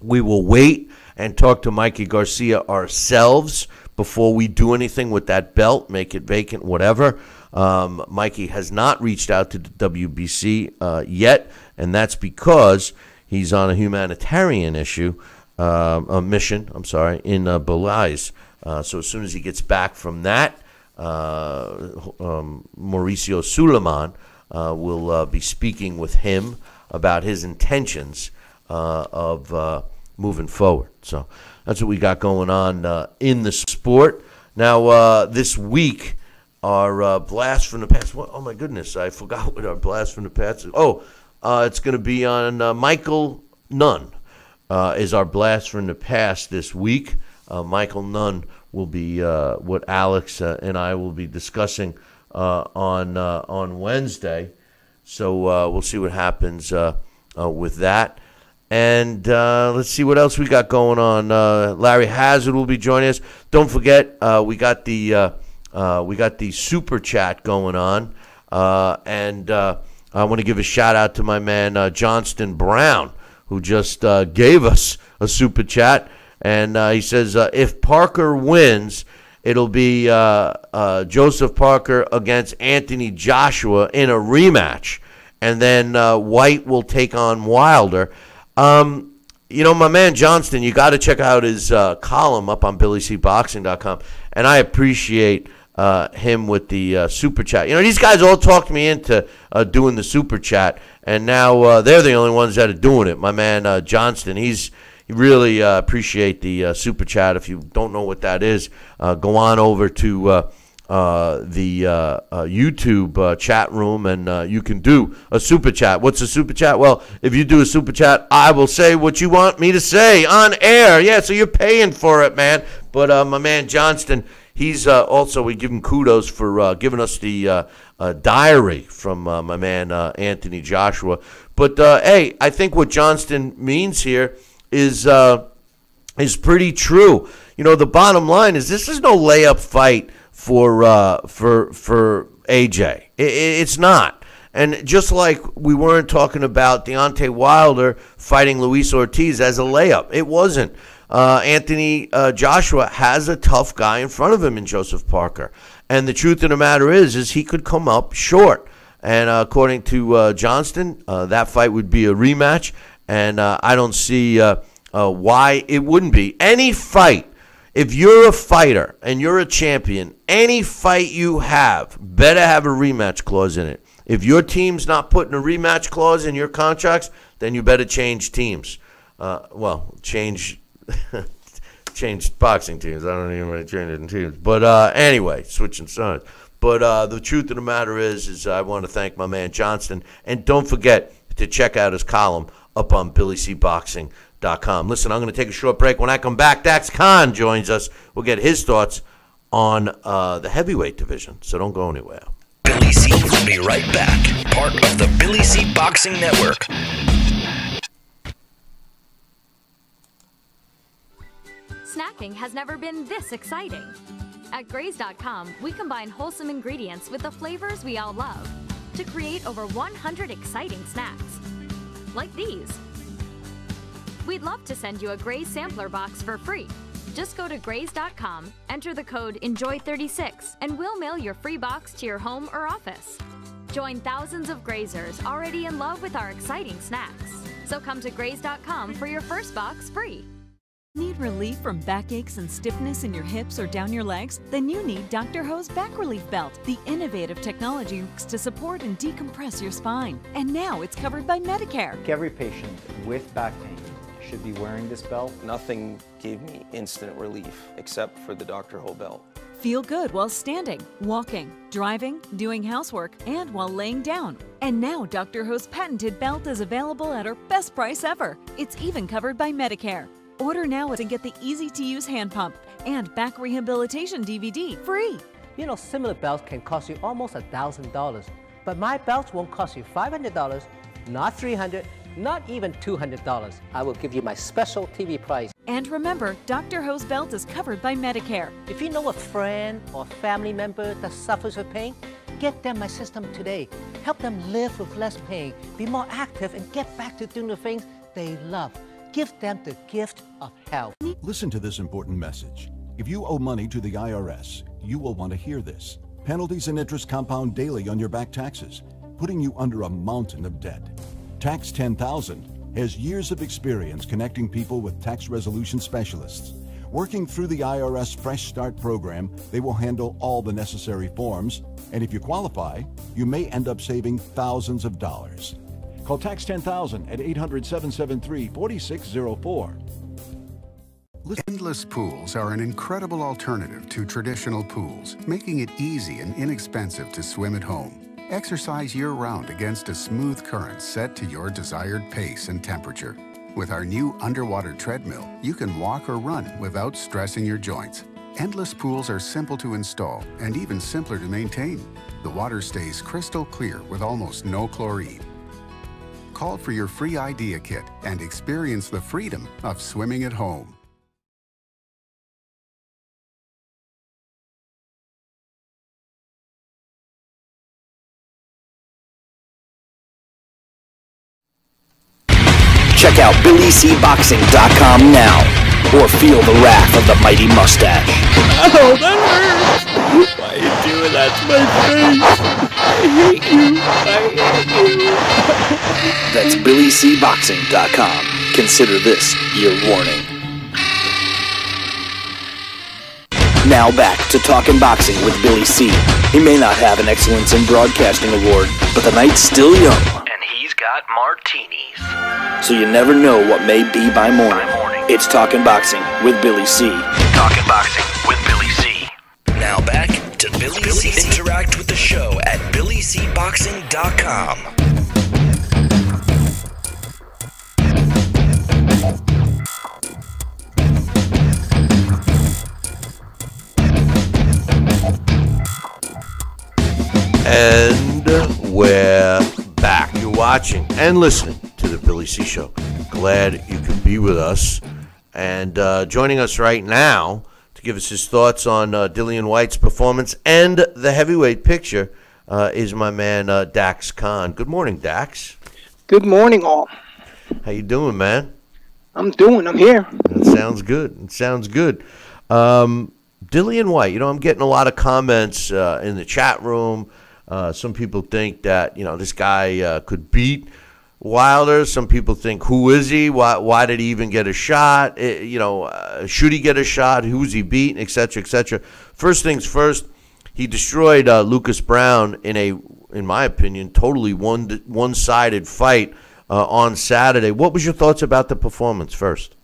we will wait and talk to Mikey Garcia ourselves before we do anything with that belt, make it vacant, whatever. Mikey has not reached out to the WBC yet, and that's because he's on a humanitarian mission, in Belize. So as soon as he gets back from that, Mauricio Suleiman will be speaking with him about his intentions of moving forward. So that's what we got going on in the sport. Now, this week, our blast from the past. Oh, my goodness, I forgot what our blast from the past is. Oh, it's going to be on Michael Nunn is our blast from the past this week. Michael Nunn will be what Alex and I will be discussing on Wednesday. So we'll see what happens with that. And let's see what else we got going on. Larry Hazard will be joining us. Don't forget, we got the super chat going on, and I want to give a shout out to my man Johnston Browne, who just gave us a super chat, and he says if Parker wins, it'll be Joseph Parker against Anthony Joshua in a rematch, and then White will take on Wilder. You know, my man Johnston, you got to check out his column up on BillyCBoxing.com, and I appreciate him with the super chat. You know, these guys all talked me into doing the super chat, and now they're the only ones that are doing it. My man Johnston, he really appreciate the super chat. If you don't know what that is, go on over to the YouTube chat room, and you can do a super chat. What's a super chat? Well, if you do a super chat, I will say what you want me to say on air. Yeah, so you're paying for it, man. But my man Johnston, he's also, we give him kudos for giving us the diary from my man Anthony Joshua. But hey, I think what Johnston means here is pretty true. You know, the bottom line is this is no layup fight for AJ. It's not. And just like we weren't talking about Deontay Wilder fighting Luis Ortiz as a layup, it wasn't. Anthony Joshua has a tough guy in front of him in Joseph Parker. And the truth of the matter is he could come up short. And according to Johnston, that fight would be a rematch. And I don't see why it wouldn't be. Any fight, if you're a fighter and you're a champion, any fight you have better have a rematch clause in it. If your team's not putting a rematch clause in your contracts, then you better change teams. Change boxing teams. I don't even want to change it in teams. But anyway, switching sides. But the truth of the matter is I want to thank my man Johnston. And don't forget to check out his column up on BillyCBoxing.com. Listen, I'm going to take a short break. When I come back, Dax Khan joins us. We'll get his thoughts on the heavyweight division. So don't go anywhere. Billy C will be right back. Part of the Billy C Boxing Network. Snacking has never been this exciting. At Graze.com, we combine wholesome ingredients with the flavors we all love to create over 100 exciting snacks. Like these. We'd love to send you a Graze sampler box for free. Just go to Graze.com, enter the code ENJOY36, and we'll mail your free box to your home or office. Join thousands of Grazers already in love with our exciting snacks. So come to Graze.com for your first box free. Need relief from backaches and stiffness in your hips or down your legs? Then you need Dr. Ho's Back Relief Belt, the innovative technology to support and decompress your spine. And now it's covered by Medicare. Every patient with back pain should be wearing this belt. Nothing gave me instant relief except for the Dr. Ho belt. Feel good while standing, walking, driving, doing housework, and while laying down. And now Dr. Ho's patented belt is available at our best price ever. It's even covered by Medicare. Order now and get the easy-to-use hand pump and back rehabilitation DVD free. You know, similar belts can cost you almost $1,000, but my belts won't cost you $500, not $300, not even $200. I will give you my special TV price. And remember, Dr. Ho's belt is covered by Medicare. If you know a friend or family member that suffers with pain, get them my system today. Help them live with less pain, be more active, and get back to doing the things they love. Give them the gift of health. Listen to this important message. If you owe money to the IRS, you will want to hear this. Penalties and interest compound daily on your back taxes, putting you under a mountain of debt. Tax 10,000 has years of experience connecting people with tax resolution specialists. Working through the IRS Fresh Start program, they will handle all the necessary forms, and if you qualify, you may end up saving thousands of dollars. Call Tax 10,000 at 800-773-4604. Endless pools are an incredible alternative to traditional pools, making it easy and inexpensive to swim at home. Exercise year-round against a smooth current set to your desired pace and temperature. With our new underwater treadmill, you can walk or run without stressing your joints. Endless pools are simple to install and even simpler to maintain. The water stays crystal clear with almost no chlorine. Call for your free idea kit and experience the freedom of swimming at home. Check out BillyCBoxing.com now, or feel the wrath of the mighty mustache. Oh, that hurts! Why are you doing that to my face? I hate you. I hate you. That's BillyCBoxing.com. consider this your warning. Now back to Talkin' Boxing with Billy C. He may not have an Excellence in Broadcasting award, but the night's still young. And he's got martinis. So you never know what may be by morning. It's Talkin' Boxing with Billy C. Talking Boxing with Billy C. Now back to Billy C. Interact with the show at BillyCBoxing.com. And we're back. You're watching and listening to the Billy C. Show. Glad you could be with us. And joining us right now to give us his thoughts on Dillian Whyte's performance and the heavyweight picture is my man Dax Khan. Good morning, Dax. Good morning, all. How you doing, man? I'm here. That sounds good. It sounds good. Dillian Whyte, I'm getting a lot of comments in the chat room. Some people think that, this guy could beat Wilder. Some people think, who is he? Why did he even get a shot? Should he get a shot? Who's he beating? Et cetera, et cetera. First things first, he destroyed Lucas Browne in my opinion, totally one-sided fight on Saturday. What was your thoughts about the performance first?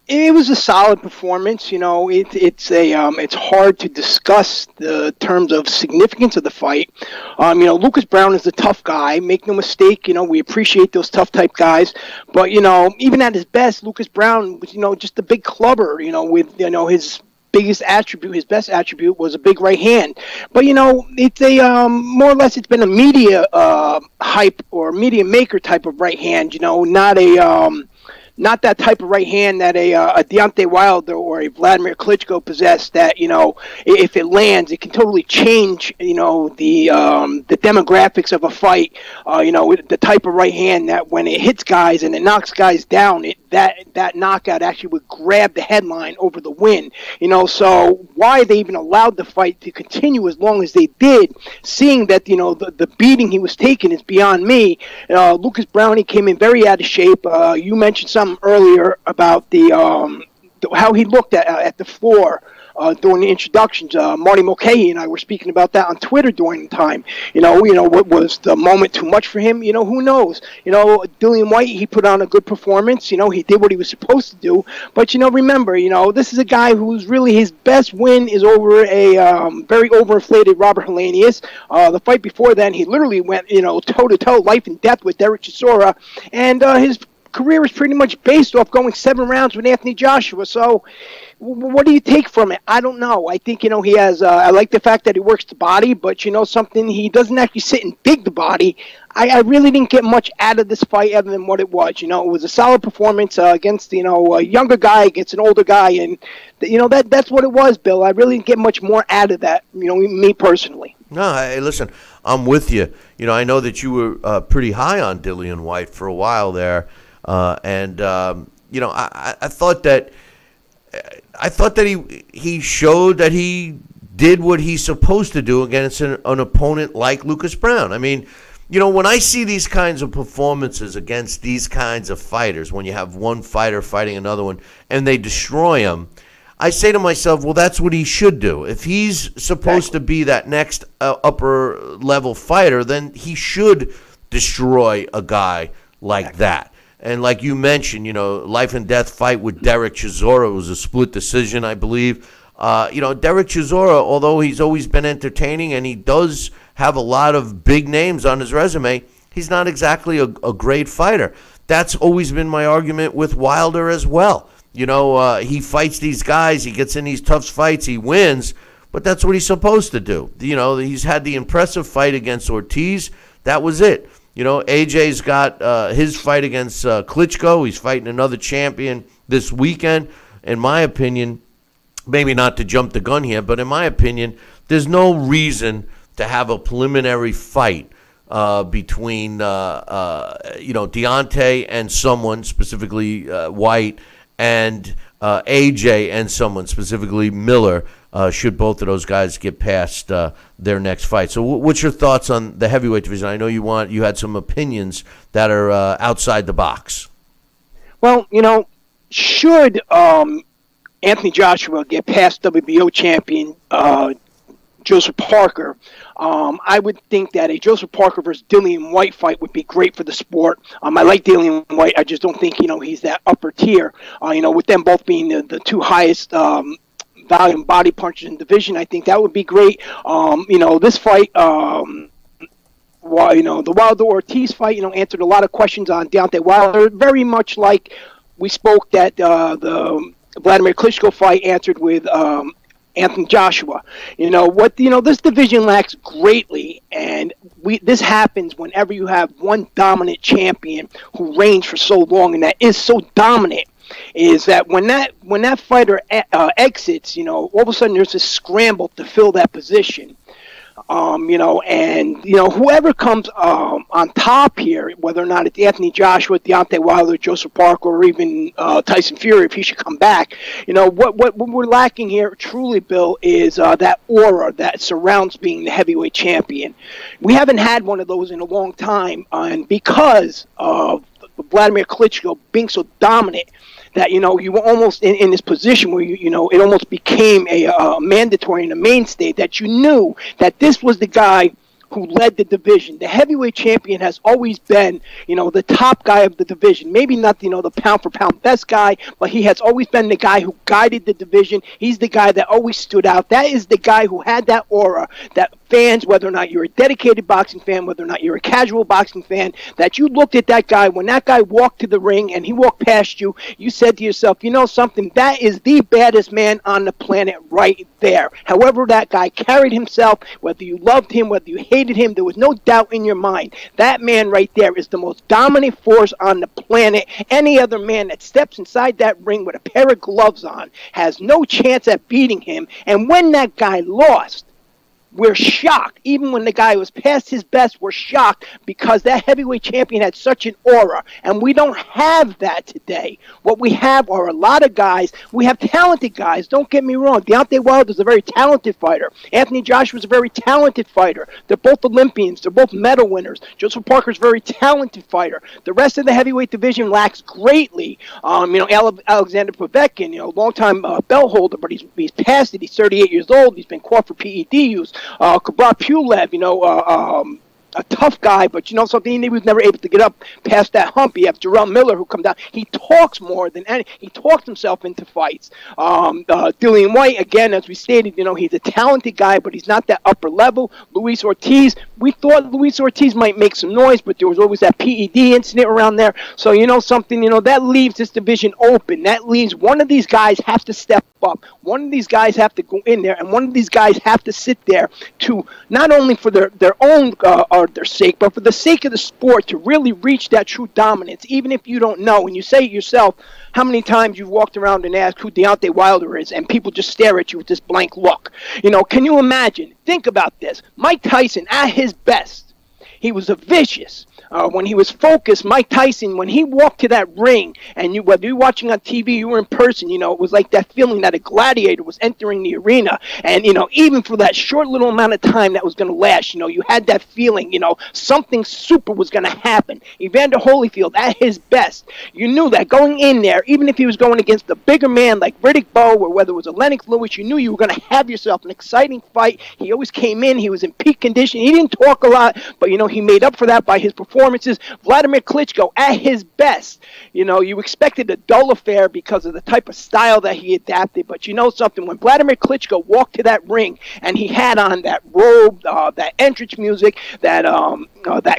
It was a solid performance. It's hard to discuss the terms of significance of the fight. Lucas Browne is a tough guy. Make no mistake. We appreciate those tough type guys. But even at his best, Lucas Browne was just a big clubber. With his biggest attribute, his best attribute was a big right hand. But it's a more or less it's been a media hype or media maker type of right hand. Not that type of right hand that a Deontay Wilder or a Vladimir Klitschko possess. That if it lands, it can totally change the demographics of a fight. The type of right hand that when it hits guys and it knocks guys down, that knockout actually would grab the headline over the win. So why they even allowed the fight to continue as long as they did, seeing that the beating he was taking is beyond me. Lucas Browne, he came in very out of shape. You mentioned something earlier about how he looked at the floor during the introductions. Marty Mulcahy and I were speaking about that on Twitter during the time. What was the moment too much for him? Who knows? Dillian Whyte, he put on a good performance. He did what he was supposed to do. But remember, this is a guy who's really his best win is over a very overinflated Robert Helenius. The fight before then, he literally went toe to toe, life and death with Derek Chisora, and his career is pretty much based off going 7 rounds with Anthony Joshua. So what do you take from it? I don't know. I think, he has, I like the fact that he works the body, but something, he doesn't actually sit and dig the body. I really didn't get much out of this fight other than what it was. It was a solid performance against, a younger guy against an older guy. And, that's what it was, Bill. I really didn't get much more out of that, me personally. No, hey, listen, I'm with you. I know that you were pretty high on Dillian Whyte for a while there. I thought that he showed that he did what he's supposed to do against an opponent like Lucas Browne. I mean, when I see these kinds of performances against these kinds of fighters, when you have one fighter fighting another one and they destroy him, I say to myself, well, that's what he should do. If he's supposed to be that next upper level fighter, then he should destroy a guy like that. And like you mentioned, life and death fight with Derek Chisora was a split decision, I believe. Derek Chisora, although he's always been entertaining and he does have a lot of big names on his resume, he's not exactly a great fighter. That's always been my argument with Wilder as well. He fights these guys, he gets in these tough fights, he wins, but that's what he's supposed to do. He's had the impressive fight against Ortiz. That was it. AJ's got his fight against Klitschko. He's fighting another champion this weekend. In my opinion, maybe not to jump the gun here, but in my opinion, there's no reason to have a preliminary fight between Deontay and someone, specifically White, and AJ and someone, specifically Miller, should both of those guys get past their next fight. So what's your thoughts on the heavyweight division? I know you had some opinions that are outside the box. Well, should Anthony Joshua get past WBO champion Joseph Parker, I would think that a Joseph Parker versus Dillian Whyte fight would be great for the sport. I like Dillian Whyte. I just don't think, he's that upper tier. With them both being the two highest volume body punchers in division, I think that would be great. This fight, the Wilder Ortiz fight, answered a lot of questions on Deontay Wilder, very much like we spoke that the Vladimir Klitschko fight answered with Anthony Joshua. This division lacks greatly, and this happens whenever you have one dominant champion who reigns for so long and that is so dominant, is that when that fighter exits, all of a sudden there's this scramble to fill that position. Whoever comes on top here, whether or not it's Anthony Joshua, Deontay Wilder, Joseph Parker, or even Tyson Fury, if he should come back, what we're lacking here, truly, Bill, is that aura that surrounds being the heavyweight champion. We haven't had one of those in a long time, and because of Vladimir Klitschko being so dominant, that you were almost in this position where it almost became a mandatory and a mainstay, that you knew that this was the guy who led the division. The heavyweight champion has always been, the top guy of the division. Maybe not, the pound-for-pound best guy, but he has always been the guy who guided the division. He's the guy that always stood out. That is the guy who had that aura that fans, whether or not you're a dedicated boxing fan, whether or not you're a casual boxing fan, that you looked at that guy, when that guy walked to the ring and he walked past you, you said to yourself, something, that is the baddest man on the planet right there. However that guy carried himself, whether you loved him, whether you hated him, there was no doubt in your mind. That man right there is the most dominant force on the planet. Any other man that steps inside that ring with a pair of gloves on has no chance at beating him. And when that guy lost, we're shocked. Even when the guy was past his best, we're shocked because that heavyweight champion had such an aura, and we don't have that today. What we have are a lot of guys. We have talented guys. Don't get me wrong. Deontay Wilder is a very talented fighter. Anthony Joshua is a very talented fighter. They're both Olympians. They're both medal winners. Joseph Parker is a very talented fighter. The rest of the heavyweight division lacks greatly. Alexander Povetkin, longtime belt holder, but he's past it. He's 38 years old. He's been caught for PED use. Kabrat Pulev, a tough guy, but something, he was never able to get up past that hump. You have Jarrell Miller, who comes down. He talks more than any. He talks himself into fights. Dillian Whyte, again, as we stated, he's a talented guy, but he's not that upper level. Luis Ortiz, we thought Luis Ortiz might make some noise, but there was always that PED incident around there. So, something, that leaves this division open. That leaves one of these guys have to step up. One of these guys have to go in there, and one of these guys have to sit there to not only for their own or their sake, but for the sake of the sport, to really reach that true dominance. Even if you don't know, and you say it yourself, how many times you've walked around and asked who Deontay Wilder is, and people just stare at you with this blank look. Can you imagine? Think about this. Mike Tyson, at his best, he was a vicious. When he was focused, Mike Tyson, when he walked to that ring, and whether you were watching on TV, you were in person, it was like that feeling that a gladiator was entering the arena. And, even for that short little amount of time that was going to last, you had that feeling, something super was going to happen. Evander Holyfield, at his best, you knew that going in there, even if he was going against a bigger man like Riddick Bowe, or whether it was a Lennox Lewis, you knew you were going to have yourself an exciting fight. He always came in, he was in peak condition. He didn't talk a lot, but, he made up for that by his performances. Vladimir Klitschko, at his best, you expected a dull affair because of the type of style that he adapted. But something, when Vladimir Klitschko walked to that ring and he had on that robe, that entrance music, that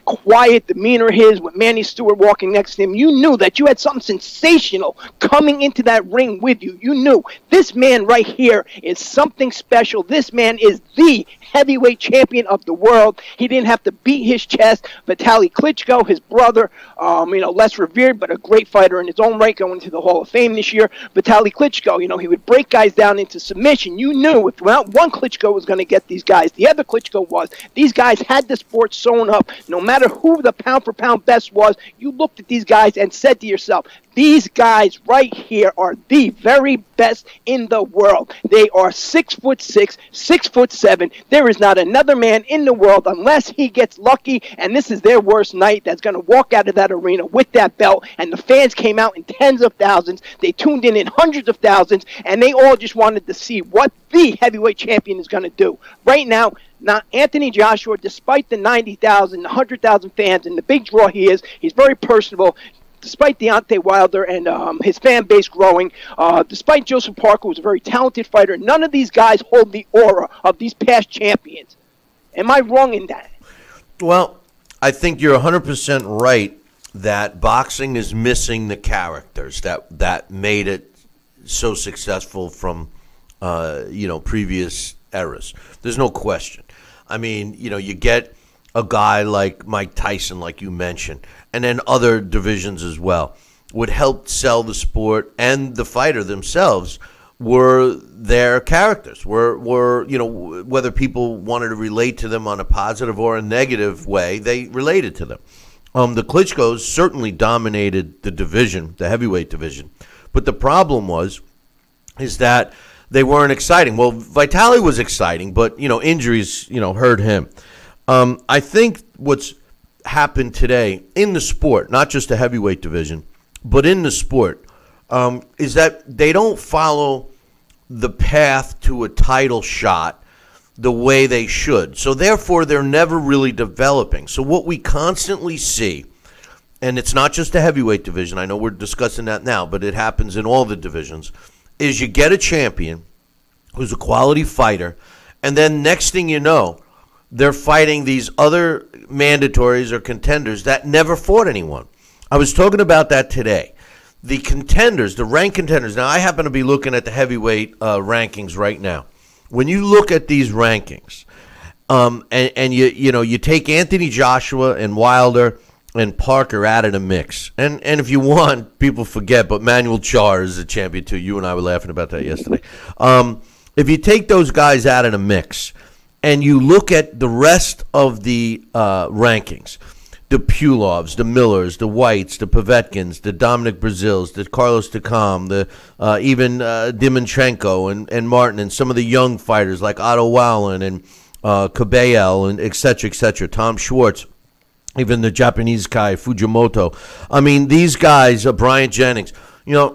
quiet demeanor of his with Manny Stewart walking next to him, you knew that you had something sensational coming into that ring with you. You knew this man right here is something special. This man is the heavyweight champion of the world. He didn't have to beat his chest. Vitaly Klitschko, his brother, less revered, but a great fighter in his own right, going to the Hall of Fame this year. Vitaly Klitschko, he would break guys down into submission. You knew if one Klitschko was going to get these guys, the other Klitschko was. These guys had the sport sewn up. No matter who the pound-for-pound best was, you looked at these guys and said to yourself, These guys right here are the very best in the world. They are 6'6", 6'7". There is not another man in the world, unless he gets lucky, and this is their worst night, that's going to walk out of that arena with that belt. And the fans came out in tens of thousands. They tuned in hundreds of thousands, and they all just wanted to see what the heavyweight champion is going to do. Right now, Anthony Joshua, despite the 90,000, 100,000 fans, and the big draw he is, he's very personable. Despite Deontay Wilder and his fan base growing, despite Joseph Parker, who's a very talented fighter, none of these guys hold the aura of these past champions. Am I wrong in that? Well, I think you're 100% right that boxing is missing the characters that made it so successful from previous eras. There's no question. I mean, you get a guy like Mike Tyson, like you mentioned, and then other divisions as well, would help sell the sport, and the fighter themselves were their characters, were whether people wanted to relate to them on a positive or a negative way, they related to them. The Klitschko's certainly dominated the division, the heavyweight division, but the problem is that they weren't exciting. Well, Vitali was exciting, but injuries hurt him. I think what's happened today in the sport, not just the heavyweight division, but in the sport, is that they don't follow the path to a title shot the way they should. So therefore, they're never really developing. So what we constantly see, and it's not just the heavyweight division, I know we're discussing that now, but it happens in all the divisions, is you get a champion who's a quality fighter, and then next thing you know, they're fighting these other mandatories or contenders that never fought anyone. I was talking about that today. The contenders, the ranked contenders. Now, I happen to be looking at the heavyweight rankings right now. When you look at these rankings, and you take Anthony Joshua and Wilder and Parker out of the mix, and if you want, people forget, but Manuel Charr is a champion too. You and I were laughing about that yesterday. If you take those guys out of the mix, and you look at the rest of the rankings, the Pulovs, the Millers, the Whites, the Povetkins, the Dominic Brazils, the Carlos Takam, the even Dimanchenko and Martin, and some of the young fighters like Otto Wallin and Cabello and et cetera, Tom Schwartz, even the Japanese guy, Fujimoto. I mean, these guys, Brian Jennings,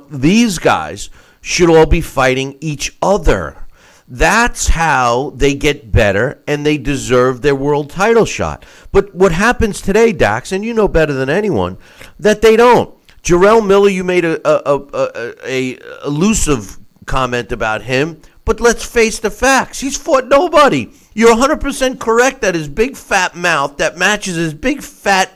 these guys should all be fighting each other. That's how they get better, and they deserve their world title shot. But what happens today, Dax, and you know better than anyone, that they don't. Jarrell Miller, you made a elusive comment about him, but let's face the facts. He's fought nobody. You're 100% correct that his big fat mouth that matches his big fat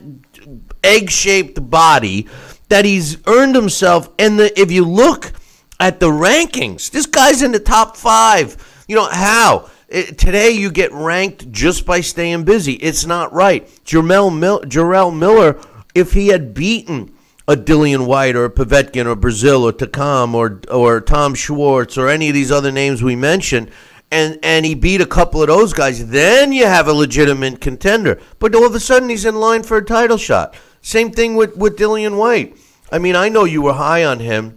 egg-shaped body, that he's earned himself. And if you look at the rankings, this guy's in the top 5. How? Today you get ranked just by staying busy. It's not right. Jarrell Miller, if he had beaten a Dillian Whyte or a Povetkin or Brazil or Takam or Tom Schwartz or any of these other names we mentioned, and he beat a couple of those guys, then you have a legitimate contender. But all of a sudden he's in line for a title shot. Same thing with Dillian Whyte. I mean, I know you were high on him.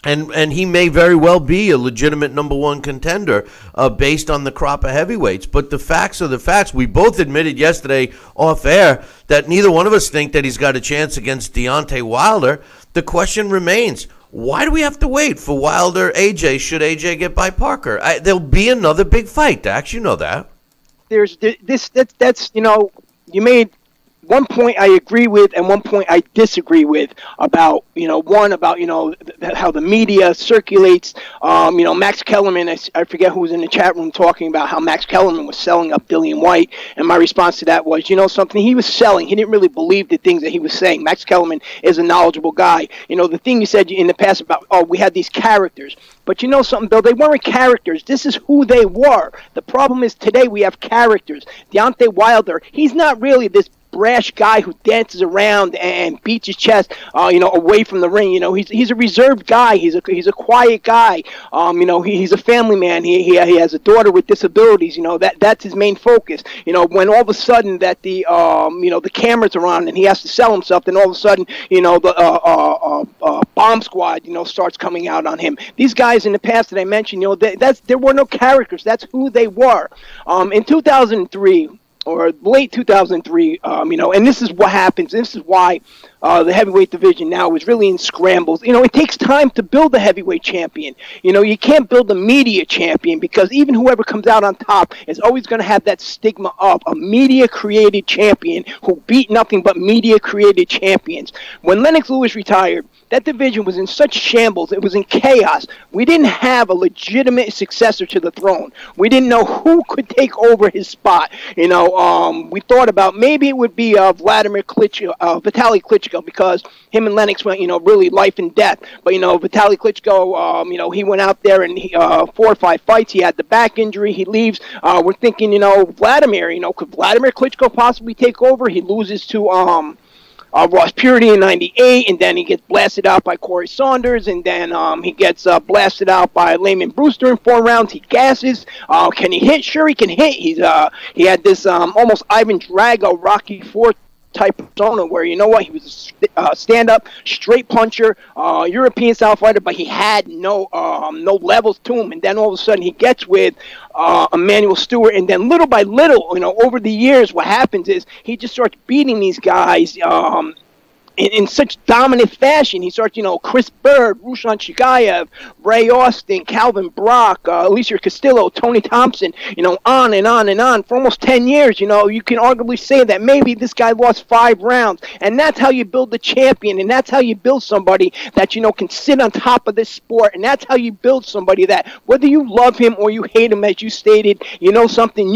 And he may very well be a legitimate number one contender based on the crop of heavyweights. But the facts are the facts. We both admitted yesterday off air that neither one of us think that he's got a chance against Deontay Wilder. The question remains, why do we have to wait for Wilder AJ should AJ get by Parker? There'll be another big fight, Dax. You know that. You made one point I agree with and one point I disagree with about, how the media circulates. Max Kellerman, I forget who was in the chat room talking about how Max Kellerman was selling up Dillian Whyte. And my response to that was, something, he was selling. He didn't really believe the things that he was saying. Max Kellerman is a knowledgeable guy. The thing you said in the past about, we had these characters. But something, Bill, they weren't characters. This is who they were. The problem is today we have characters. Deontay Wilder, he's not really this brash guy who dances around and beats his chest, away from the ring. He's a reserved guy. He's a quiet guy. He's a family man. He has a daughter with disabilities. That's his main focus. When all of a sudden that the cameras are on and he has to sell himself, then all of a sudden, bomb squad, starts coming out on him. These guys in the past that I mentioned, there were no characters. That's who they were. In 2003, or late 2003, and this is what happens. This is why the heavyweight division now is really in scrambles. It takes time to build a heavyweight champion. You can't build a media champion, because even whoever comes out on top is always going to have that stigma of a media-created champion who beat nothing but media-created champions. When Lennox Lewis retired, that division was in such shambles. It was in chaos. We didn't have a legitimate successor to the throne. We didn't know who could take over his spot. We thought about maybe it would be Vitaly Klitschko, because him and Lennox went, really life and death. But, Vitaly Klitschko, he went out there and 4 or 5 fights. He had the back injury. He leaves. We're thinking, Vladimir, could Vladimir Klitschko possibly take over? He loses to Ross Purity in 98, and then he gets blasted out by Corey Saunders, and then he gets blasted out by Layman Brewster in 4 rounds. He gasses. Can he hit? Sure, he can hit. He had this almost Ivan Drago Rocky IV type persona where, he was a stand-up, straight puncher, European-style fighter, but he had no levels to him. And then all of a sudden he gets with Emmanuel Stewart, and then little by little, over the years, what happens is he just starts beating these guys in such dominant fashion. He starts, Chris Bird, Ruslan Chigayev, Ray Austin, Calvin Brock, Alicia Castillo, Tony Thompson, on and on and on for almost 10 years. You can arguably say that maybe this guy lost 5 rounds. And that's how you build the champion, and that's how you build somebody that, can sit on top of this sport. And that's how you build somebody that, whether you love him or you hate him, as you stated, something,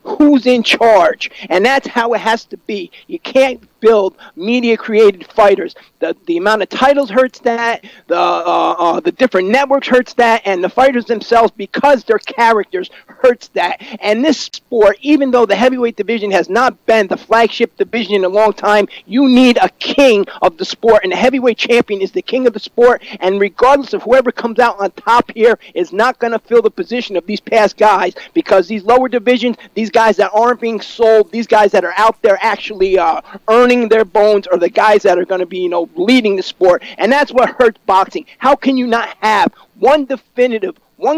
who's in charge. And that's how it has to be. You can't build media-created fighters. The amount of titles hurts that. The different networks hurts that, and the fighters themselves, because they're characters, hurts that. And this sport, even though the heavyweight division has not been the flagship division in a long time, you need a king of the sport, and the heavyweight champion is the king of the sport. And regardless of whoever comes out on top here, is not going to fill the position of these past guys, because these lower divisions, these guys that aren't being sold, these guys that are out there actually earning their bones, are the guys that are going to be, leading the sport. And that's what hurts boxing. How can you not have one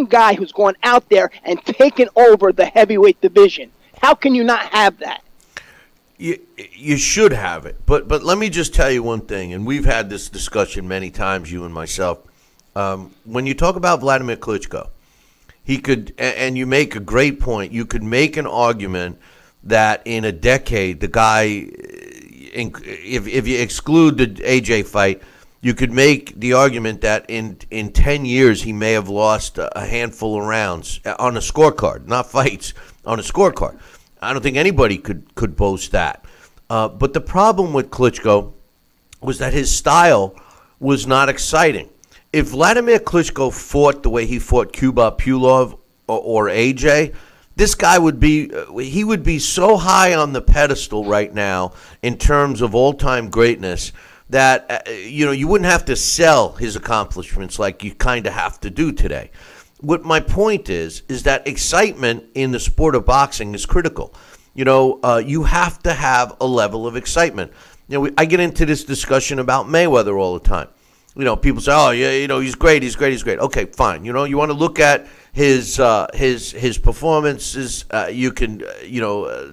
guy who's gone out there and taken over the heavyweight division? How can you not have that? You should have it. But let me just tell you one thing, and we've had this discussion many times, you and myself. When you talk about Vladimir Klitschko, he could, and you make a great point, you could make an argument that in a decade, the guy, if you exclude the AJ fight, you could make the argument that in 10 years he may have lost a handful of rounds on a scorecard, not fights, on a scorecard. I don't think anybody could boast that. But the problem with Klitschko was that his style was not exciting. If Vladimir Klitschko fought the way he fought Kubrat Pulev or AJ, this guy would be so high on the pedestal right now in terms of all-time greatness that you wouldn't have to sell his accomplishments like you kind of have to do today. What my point is that excitement in the sport of boxing is critical. You have to have a level of excitement. I get into this discussion about Mayweather all the time. People say, "Oh, yeah, he's great. Okay, fine. You want to look at his performances. You can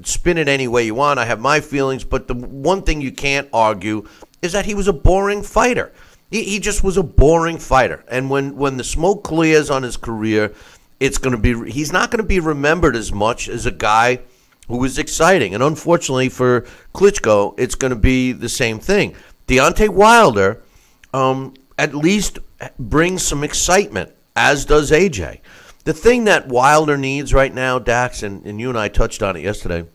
spin it any way you want. I have my feelings, but the one thing you can't argue is that he was a boring fighter. He just was a boring fighter. And when the smoke clears on his career, he's not going to be remembered as much as a guy who was exciting. And unfortunately for Klitschko, it's going to be the same thing. Deontay Wilder at least brings some excitement, as does AJ. The thing that Wilder needs right now, Dax, and you and I touched on it yesterday,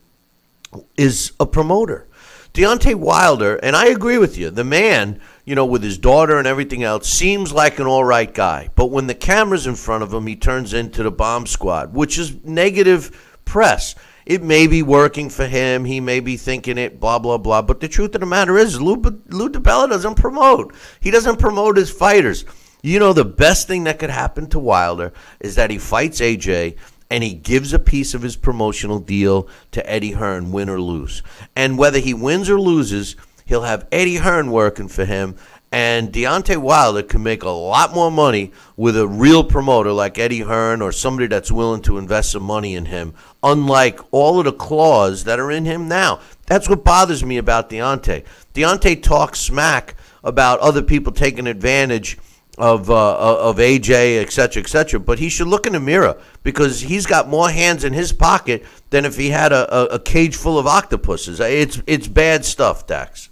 is a promoter. Deontay Wilder, and I agree with you, the man, with his daughter and everything else, seems like an all right guy. But when the camera's in front of him, he turns into the bomb squad, which is negative press. It may be working for him. He may be thinking it, blah, blah, blah. But the truth of the matter is, Lou DiBella doesn't promote. He doesn't promote his fighters. The best thing that could happen to Wilder is that he fights AJ and he gives a piece of his promotional deal to Eddie Hearn, win or lose. And whether he wins or loses, he'll have Eddie Hearn working for him, And Deontay Wilder can make a lot more money with a real promoter like Eddie Hearn or somebody that's willing to invest some money in him, unlike all of the claws that are in him now. That's what bothers me about Deontay. Deontay talks smack about other people taking advantage of AJ, et cetera, but he should look in the mirror because he's got more hands in his pocket than if he had a cage full of octopuses. It's bad stuff, Dax.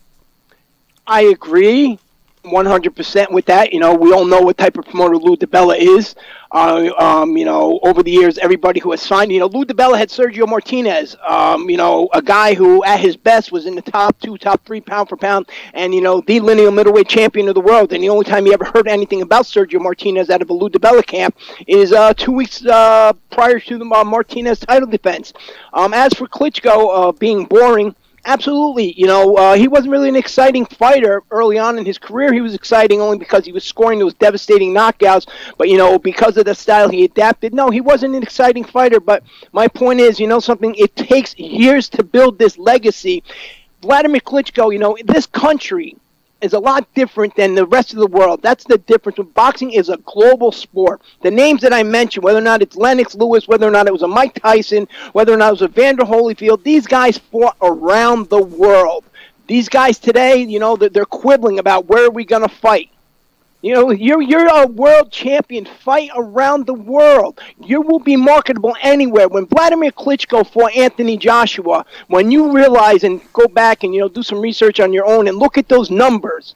I agree 100% with that. You know, we all know what type of promoter Lou DiBella is. You know, over the years, everybody who has signed, you know, Lou DiBella had Sergio Martinez, you know, a guy who at his best was in the top 2, top 3 pound for pound, and, you know, the lineal middleweight champion of the world. And the only time you ever heard anything about Sergio Martinez out of a Lou DiBella camp is 2 weeks prior to the Martinez title defense. As for Klitschko being boring, absolutely. You know, he wasn't really an exciting fighter early on in his career. He was exciting only because he was scoring those devastating knockouts. But, you know, because of the style he adapted, no, he wasn't an exciting fighter. But my point is, you know something, it takes years to build this legacy. Vladimir Klitschko, you know, this country is a lot different than the rest of the world. That's the difference. Boxing is a global sport. The names that I mentioned, whether or not it's Lennox Lewis, whether or not it was a Mike Tyson, whether or not it was a Vander Holyfield, these guys fought around the world. These guys today, you know, they're quibbling about where are we going to fight. You know, you're a world champion. Fight around the world. You will be marketable anywhere. When Vladimir Klitschko fought Anthony Joshua, when you realize and go back and, you know, do some research on your own and look at those numbers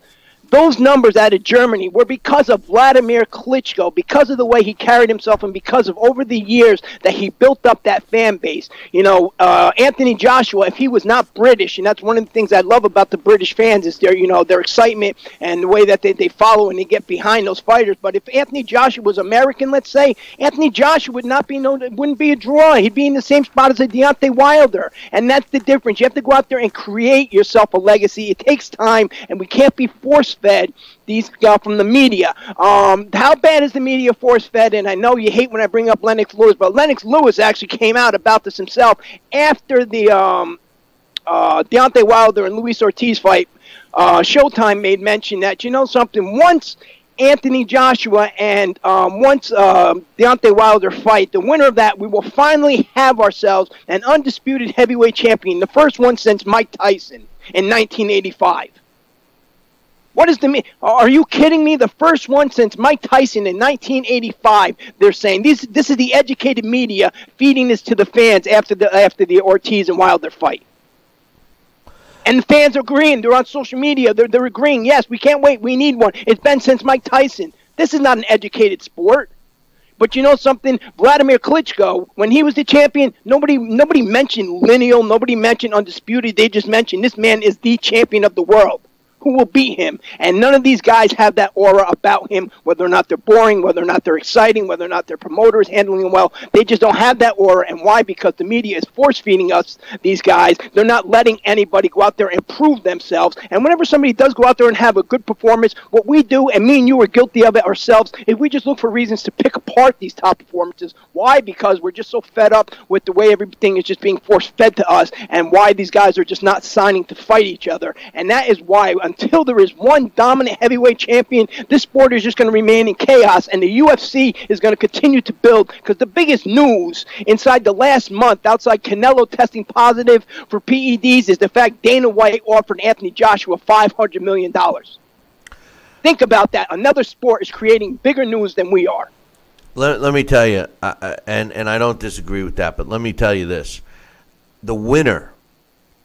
out of Germany were because of Vladimir Klitschko, because of the way he carried himself and because of over the years that he built up that fan base. You know, Anthony Joshua, if he was not British, and that's one of the things I love about the British fans is their, you know, their excitement and the way that they follow and they get behind those fighters. But if Anthony Joshua was American, let's say, Anthony Joshua wouldn't be a draw. He'd be in the same spot as a Deontay Wilder. And that's the difference. You have to go out there and create yourself a legacy. It takes time, and we can't be forced fed these from the media. How bad is the media force fed? And I know you hate when I bring up Lennox Lewis, but Lennox Lewis actually came out about this himself after the Deontay Wilder and Luis Ortiz fight. Showtime made mention that, you know something, once Anthony Joshua and once Deontay Wilder fight, the winner of that, we will finally have ourselves an undisputed heavyweight champion, the first one since Mike Tyson in 1985. What is are you kidding me? The first one since Mike Tyson in 1985. They're saying this is the educated media feeding this to the fans after the Ortiz and Wilder fight. And the fans are agreeing. They're on social media. They're agreeing. Yes, we can't wait. We need one. It's been since Mike Tyson. This is not an educated sport. But you know something? Vladimir Klitschko, when he was the champion, nobody mentioned lineal. Nobody mentioned undisputed. They just mentioned this man is the champion of the world. Who will beat him? And none of these guys have that aura about him, whether or not they're boring, whether or not they're exciting, whether or not their promoter is handling them well. They just don't have that aura. And why? Because the media is force-feeding us these guys. They're not letting anybody go out there and prove themselves. And whenever somebody does go out there and have a good performance, what we do, and me and you are guilty of it ourselves, is we just look for reasons to pick apart these top performances. Why? Because we're just so fed up with the way everything is just being force-fed to us and why these guys are just not signing to fight each other. And that is why until there is one dominant heavyweight champion, this sport is just going to remain in chaos, and the UFC is going to continue to build, because the biggest news inside the last month, outside Canelo testing positive for PEDs, is the fact Dana White offered Anthony Joshua $500 million. Think about that. Another sport is creating bigger news than we are. Let me tell you, and I don't disagree with that, but let me tell you this. The winner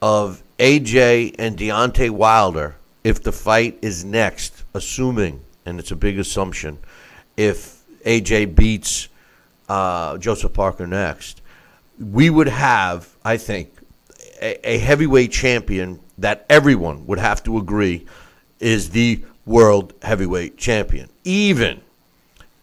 of AJ and Deontay Wilder, if the fight is next, assuming, and it's a big assumption, if AJ beats Joseph Parker next, we would have, I think, a heavyweight champion that everyone would have to agree is the world heavyweight champion, even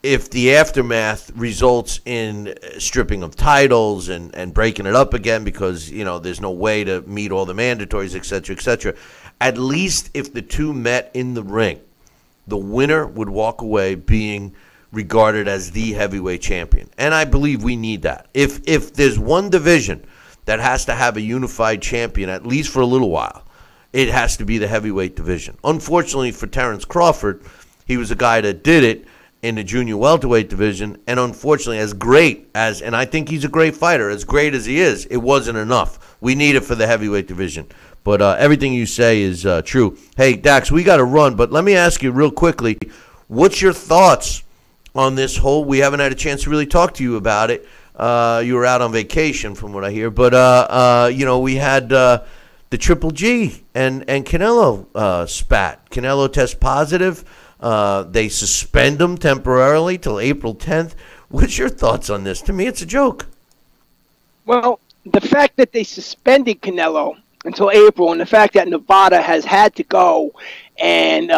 if the aftermath results in stripping of titles and breaking it up again because, you know, there's no way to meet all the mandatories, et cetera, et cetera. At least if the two met in the ring, the winner would walk away being regarded as the heavyweight champion. And I believe we need that. If there's one division that has to have a unified champion, at least for a little while, it has to be the heavyweight division. Unfortunately for Terrence Crawford, he was a guy that did it in the junior welterweight division, and unfortunately, as great as, and I think he's a great fighter, as great as he is, it wasn't enough. We need it for the heavyweight division. But everything you say is true. Hey, Dax, we got to run, but let me ask you real quickly, what's your thoughts on this whole, we haven't had a chance to really talk to you about it. You were out on vacation from what I hear, but, we had the Triple G and Canelo spat. Canelo tests positive. They suspend him temporarily till April 10th. What's your thoughts on this? To me, it's a joke. Well, the fact that they suspended Canelo until April, and the fact that Nevada has had to go and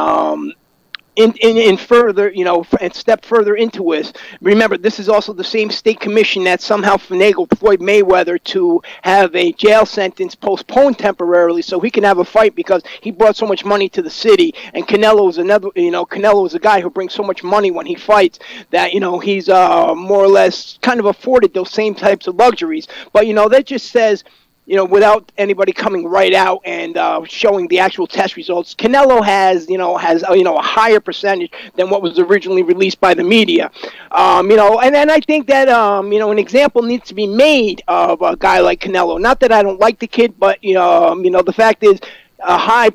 in further, and step further into it. Remember, this is also the same state commission that somehow finagled Floyd Mayweather to have a jail sentence postponed temporarily so he can have a fight because he brought so much money to the city. And Canelo is another, Canelo is a guy who brings so much money when he fights that, he's more or less kind of afforded those same types of luxuries. But, that just says, without anybody coming right out and showing the actual test results, Canelo has a higher percentage than what was originally released by the media. And I think that, an example needs to be made of a guy like Canelo. Not that I don't like the kid, but, the fact is, a high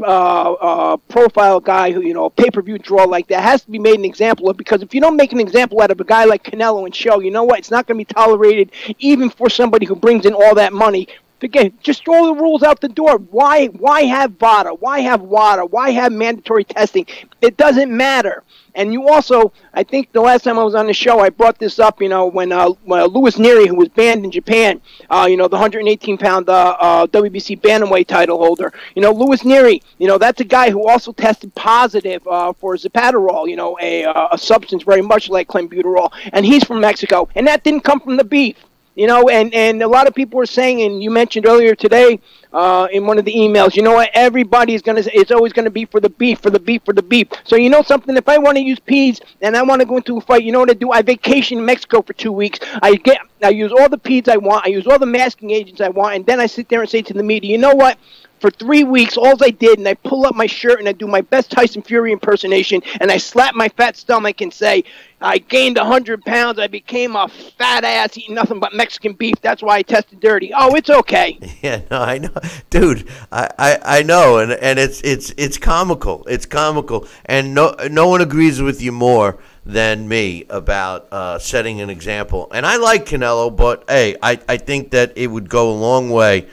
profile guy who, a pay-per-view draw like that has to be made an example of, because if you don't make an example out of a guy like Canelo and show, it's not going to be tolerated even for somebody who brings in all that money. Again, just throw the rules out the door. Why have VADA? Why have WADA? Why have mandatory testing? It doesn't matter. And you also, I think the last time I was on the show, I brought this up, when Louis Neary, who was banned in Japan, the 118-pound WBC bantamweight title holder, Louis Neary, that's a guy who also tested positive for Zapaterol, a substance very much like clenbuterol, and he's from Mexico, and that didn't come from the beef. And a lot of people were saying, and you mentioned earlier today in one of the emails, everybody's it's always going to be for the beef, for the beef, for the beef. So something, if I want to use peas and I want to go into a fight, you know what I do? I vacation in Mexico for 2 weeks. I use all the peas I want. I use all the masking agents I want. And then I sit there and say to the media, you know what? For 3 weeks, all I did, and I pull up my shirt and I do my best Tyson Fury impersonation, and I slap my fat stomach and say, I gained 100 pounds. I became a fat ass eating nothing but Mexican beef. That's why I tested dirty. Oh, it's okay. Yeah, no, I know, dude. I know, and it's comical. It's comical, and no one agrees with you more than me about setting an example. And I like Canelo, but hey, I think that it would go a long way.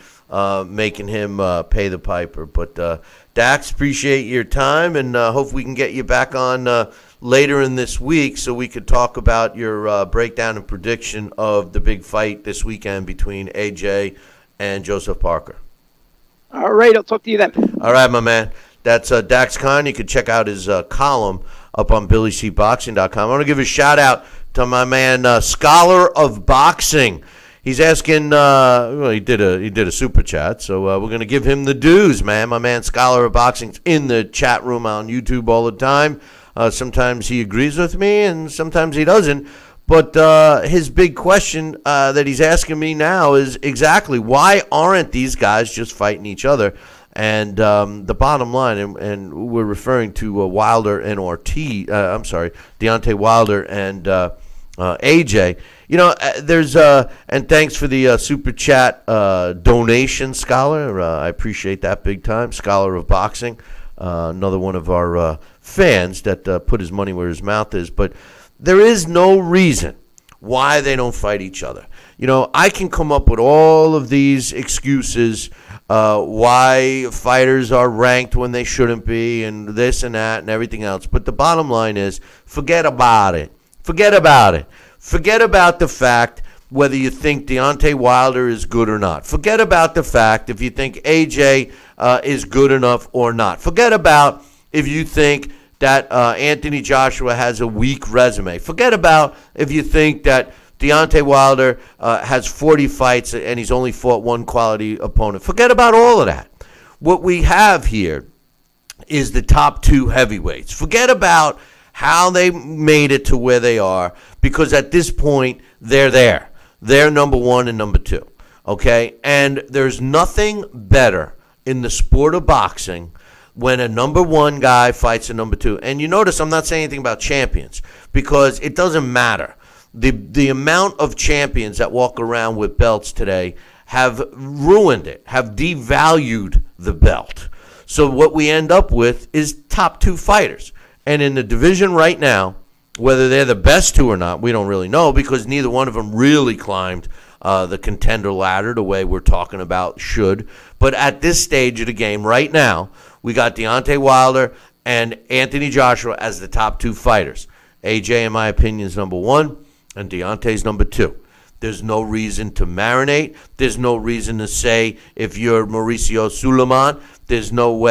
Making him pay the piper. But Dax, appreciate your time, and hope we can get you back on later in this week so we could talk about your breakdown and prediction of the big fight this weekend between AJ and Joseph Parker. All right, I'll talk to you then. All right, my man. That's Dax Khan. You can check out his column up on BillyCBoxing.com. I want to give a shout-out to my man, Scholar of Boxing. He's asking, he did a super chat, so we're going to give him the dues, man. My man, Scholar of Boxing's in the chat room on YouTube all the time. Sometimes he agrees with me, and sometimes he doesn't. But his big question that he's asking me now is exactly why aren't these guys just fighting each other? And the bottom line, and we're referring to Wilder and Deontay Wilder and AJ. There's and thanks for the super chat donation, Scholar. I appreciate that big time. Scholar of Boxing, another one of our fans that put his money where his mouth is. But there is no reason why they don't fight each other. I can come up with all of these excuses why fighters are ranked when they shouldn't be, and this and that and everything else. But the bottom line is, forget about it. Forget about it. Forget about the fact whether you think Deontay Wilder is good or not. Forget about the fact if you think AJ is good enough or not. Forget about if you think that Anthony Joshua has a weak resume. Forget about if you think that Deontay Wilder has 40 fights and he's only fought one quality opponent. Forget about all of that. What we have here is the top two heavyweights. Forget about how they made it to where they are, because at this point, they're there. They're number one and number two, okay? And there's nothing better in the sport of boxing when a number one guy fights a number two. And you notice I'm not saying anything about champions because it doesn't matter. The amount of champions that walk around with belts today have ruined it, have devalued the belt. So what we end up with is top two fighters. And in the division right now, whether they're the best two or not, we don't really know because neither one of them really climbed the contender ladder the way we're talking about should. But at this stage of the game right now, we got Deontay Wilder and Anthony Joshua as the top two fighters. AJ, in my opinion, is number one, and Deontay's number two. There's no reason to marinate. There's no reason to say if you're Mauricio Suleiman, there's no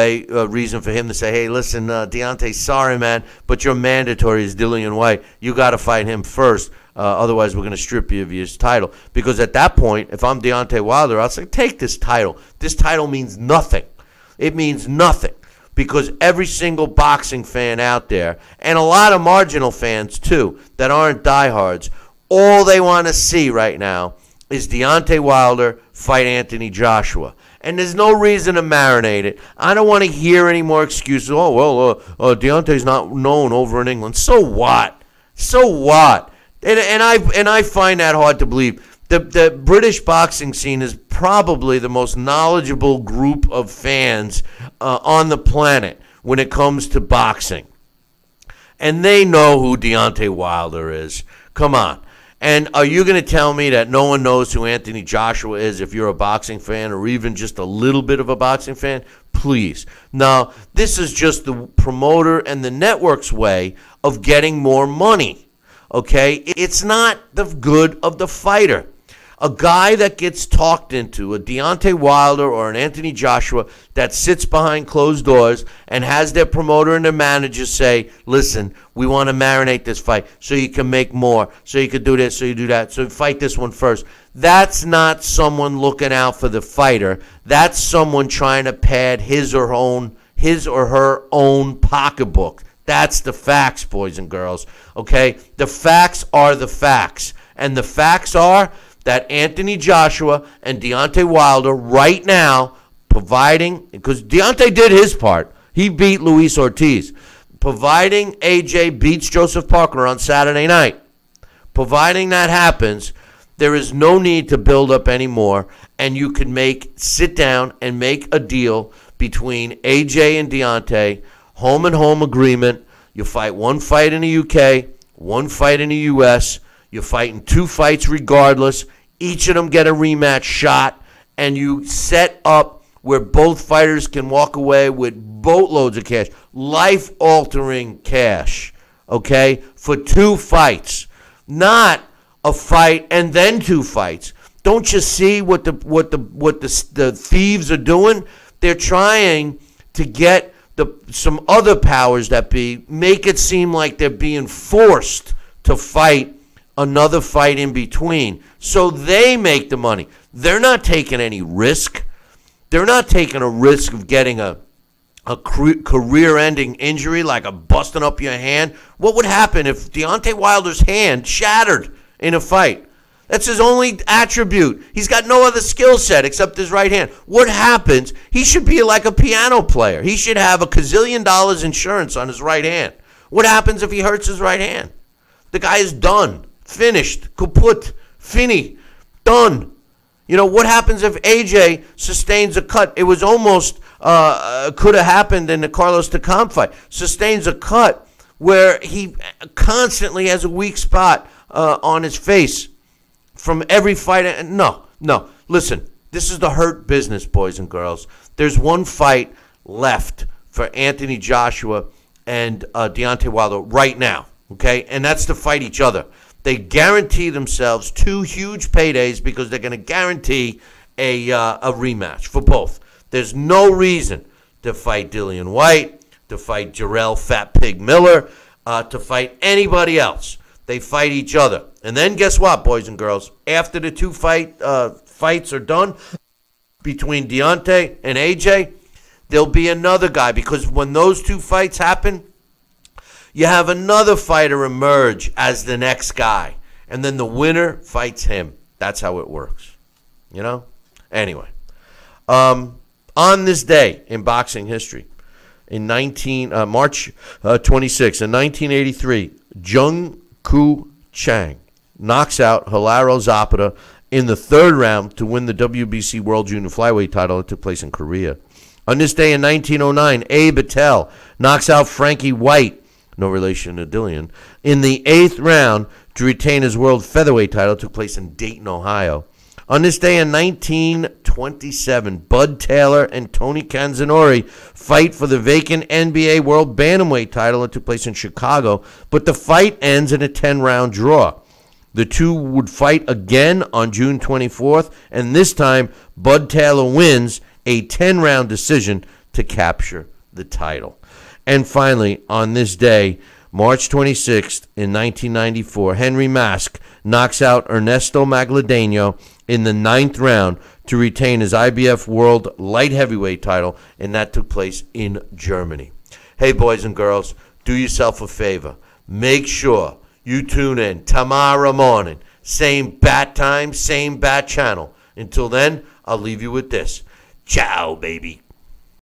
reason for him to say, hey, listen, Deontay, sorry, man, but your mandatory is Dillian Whyte. You got to fight him first. Otherwise, we're going to strip you of your title. Because at that point, if I'm Deontay Wilder, I'll say, take this title. This title means nothing. It means nothing. Because every single boxing fan out there, and a lot of marginal fans too, that aren't diehards, all they want to see right now is Deontay Wilder fight Anthony Joshua. And there's no reason to marinate it. I don't want to hear any more excuses. Oh, well, Deontay's not known over in England. So what? So what? And I find that hard to believe. The British boxing scene is probably the most knowledgeable group of fans on the planet when it comes to boxing. And they know who Deontay Wilder is. Come on. And are you going to tell me that no one knows who Anthony Joshua is if you're a boxing fan or even just a little bit of a boxing fan? Please. No, this is just the promoter and the network's way of getting more money. Okay? It's not the good of the fighter. A guy that gets talked into, a Deontay Wilder or an Anthony Joshua that sits behind closed doors and has their promoter and their manager say, listen, we want to marinate this fight so you can make more, so you can do this, so you do that, so fight this one first. That's not someone looking out for the fighter. That's someone trying to pad his or her own pocketbook. That's the facts, boys and girls. Okay? The facts are the facts. And the facts are that Anthony Joshua and Deontay Wilder right now providing, because Deontay did his part. He beat Luis Ortiz. Providing AJ beats Joseph Parker on Saturday night. Providing that happens, there is no need to build up anymore, and you can sit down and make a deal between AJ and Deontay, home and home agreement. You fight one fight in the UK, one fight in the US. You're fighting two fights regardless. Each of them get a rematch shot, and you set up where both fighters can walk away with boatloads of cash, life-altering cash, okay, for two fights, not a fight and then two fights. Don't you see what the thieves are doing? They're trying to get some other powers that be, make it seem like they're being forced to fight another fight in between, so they make the money. They're not taking any risk. They're not taking a risk of getting a career-ending injury like a busting up your hand. What would happen if Deontay Wilder's hand shattered in a fight? That's his only attribute. He's got no other skill set except his right hand. What happens? He should be like a piano player. He should have $1 gazillion insurance on his right hand. What happens if he hurts his right hand? The guy is done. Finished, kaput, fini, done. You know, what happens if AJ sustains a cut? It was almost, could have happened in the Carlos Takam fight. Sustains a cut where he constantly has a weak spot on his face from every fight. No. Listen, this is the hurt business, boys and girls. There's one fight left for Anthony Joshua and Deontay Wilder right now, okay? And that's to fight each other. They guarantee themselves two huge paydays because they're going to guarantee a rematch for both. There's no reason to fight Dillian Whyte, to fight Jarrell Fat Pig Miller, to fight anybody else. They fight each other. And then guess what, boys and girls? After the two fights are done between Deontay and AJ, there'll be another guy, because when those two fights happen, you have another fighter emerge as the next guy, and then the winner fights him. That's how it works, you know? Anyway, On this day in boxing history, in March 26, in 1983, Jung Koo Chang knocks out Hilaro Zapata in the third round to win the WBC World Junior Flyweight title that took place in Korea. On this day in 1909, Abe Attell knocks out Frankie White, no relation to Dillian, in the 8th round to retain his world featherweight title. That took place in Dayton, Ohio. On this day in 1927, Bud Taylor and Tony Canzanori fight for the vacant NBA World Bantamweight title that took place in Chicago, but the fight ends in a 10-round draw. The two would fight again on June 24th, and this time Bud Taylor wins a 10-round decision to capture the title. And finally, on this day, March 26th in 1994, Henry Mask knocks out Ernesto Magladeno in the 9th round to retain his IBF World Light Heavyweight title, and that took place in Germany. Hey, boys and girls, do yourself a favor. Make sure you tune in tomorrow morning. Same bat time, same bat channel. Until then, I'll leave you with this. Ciao, baby.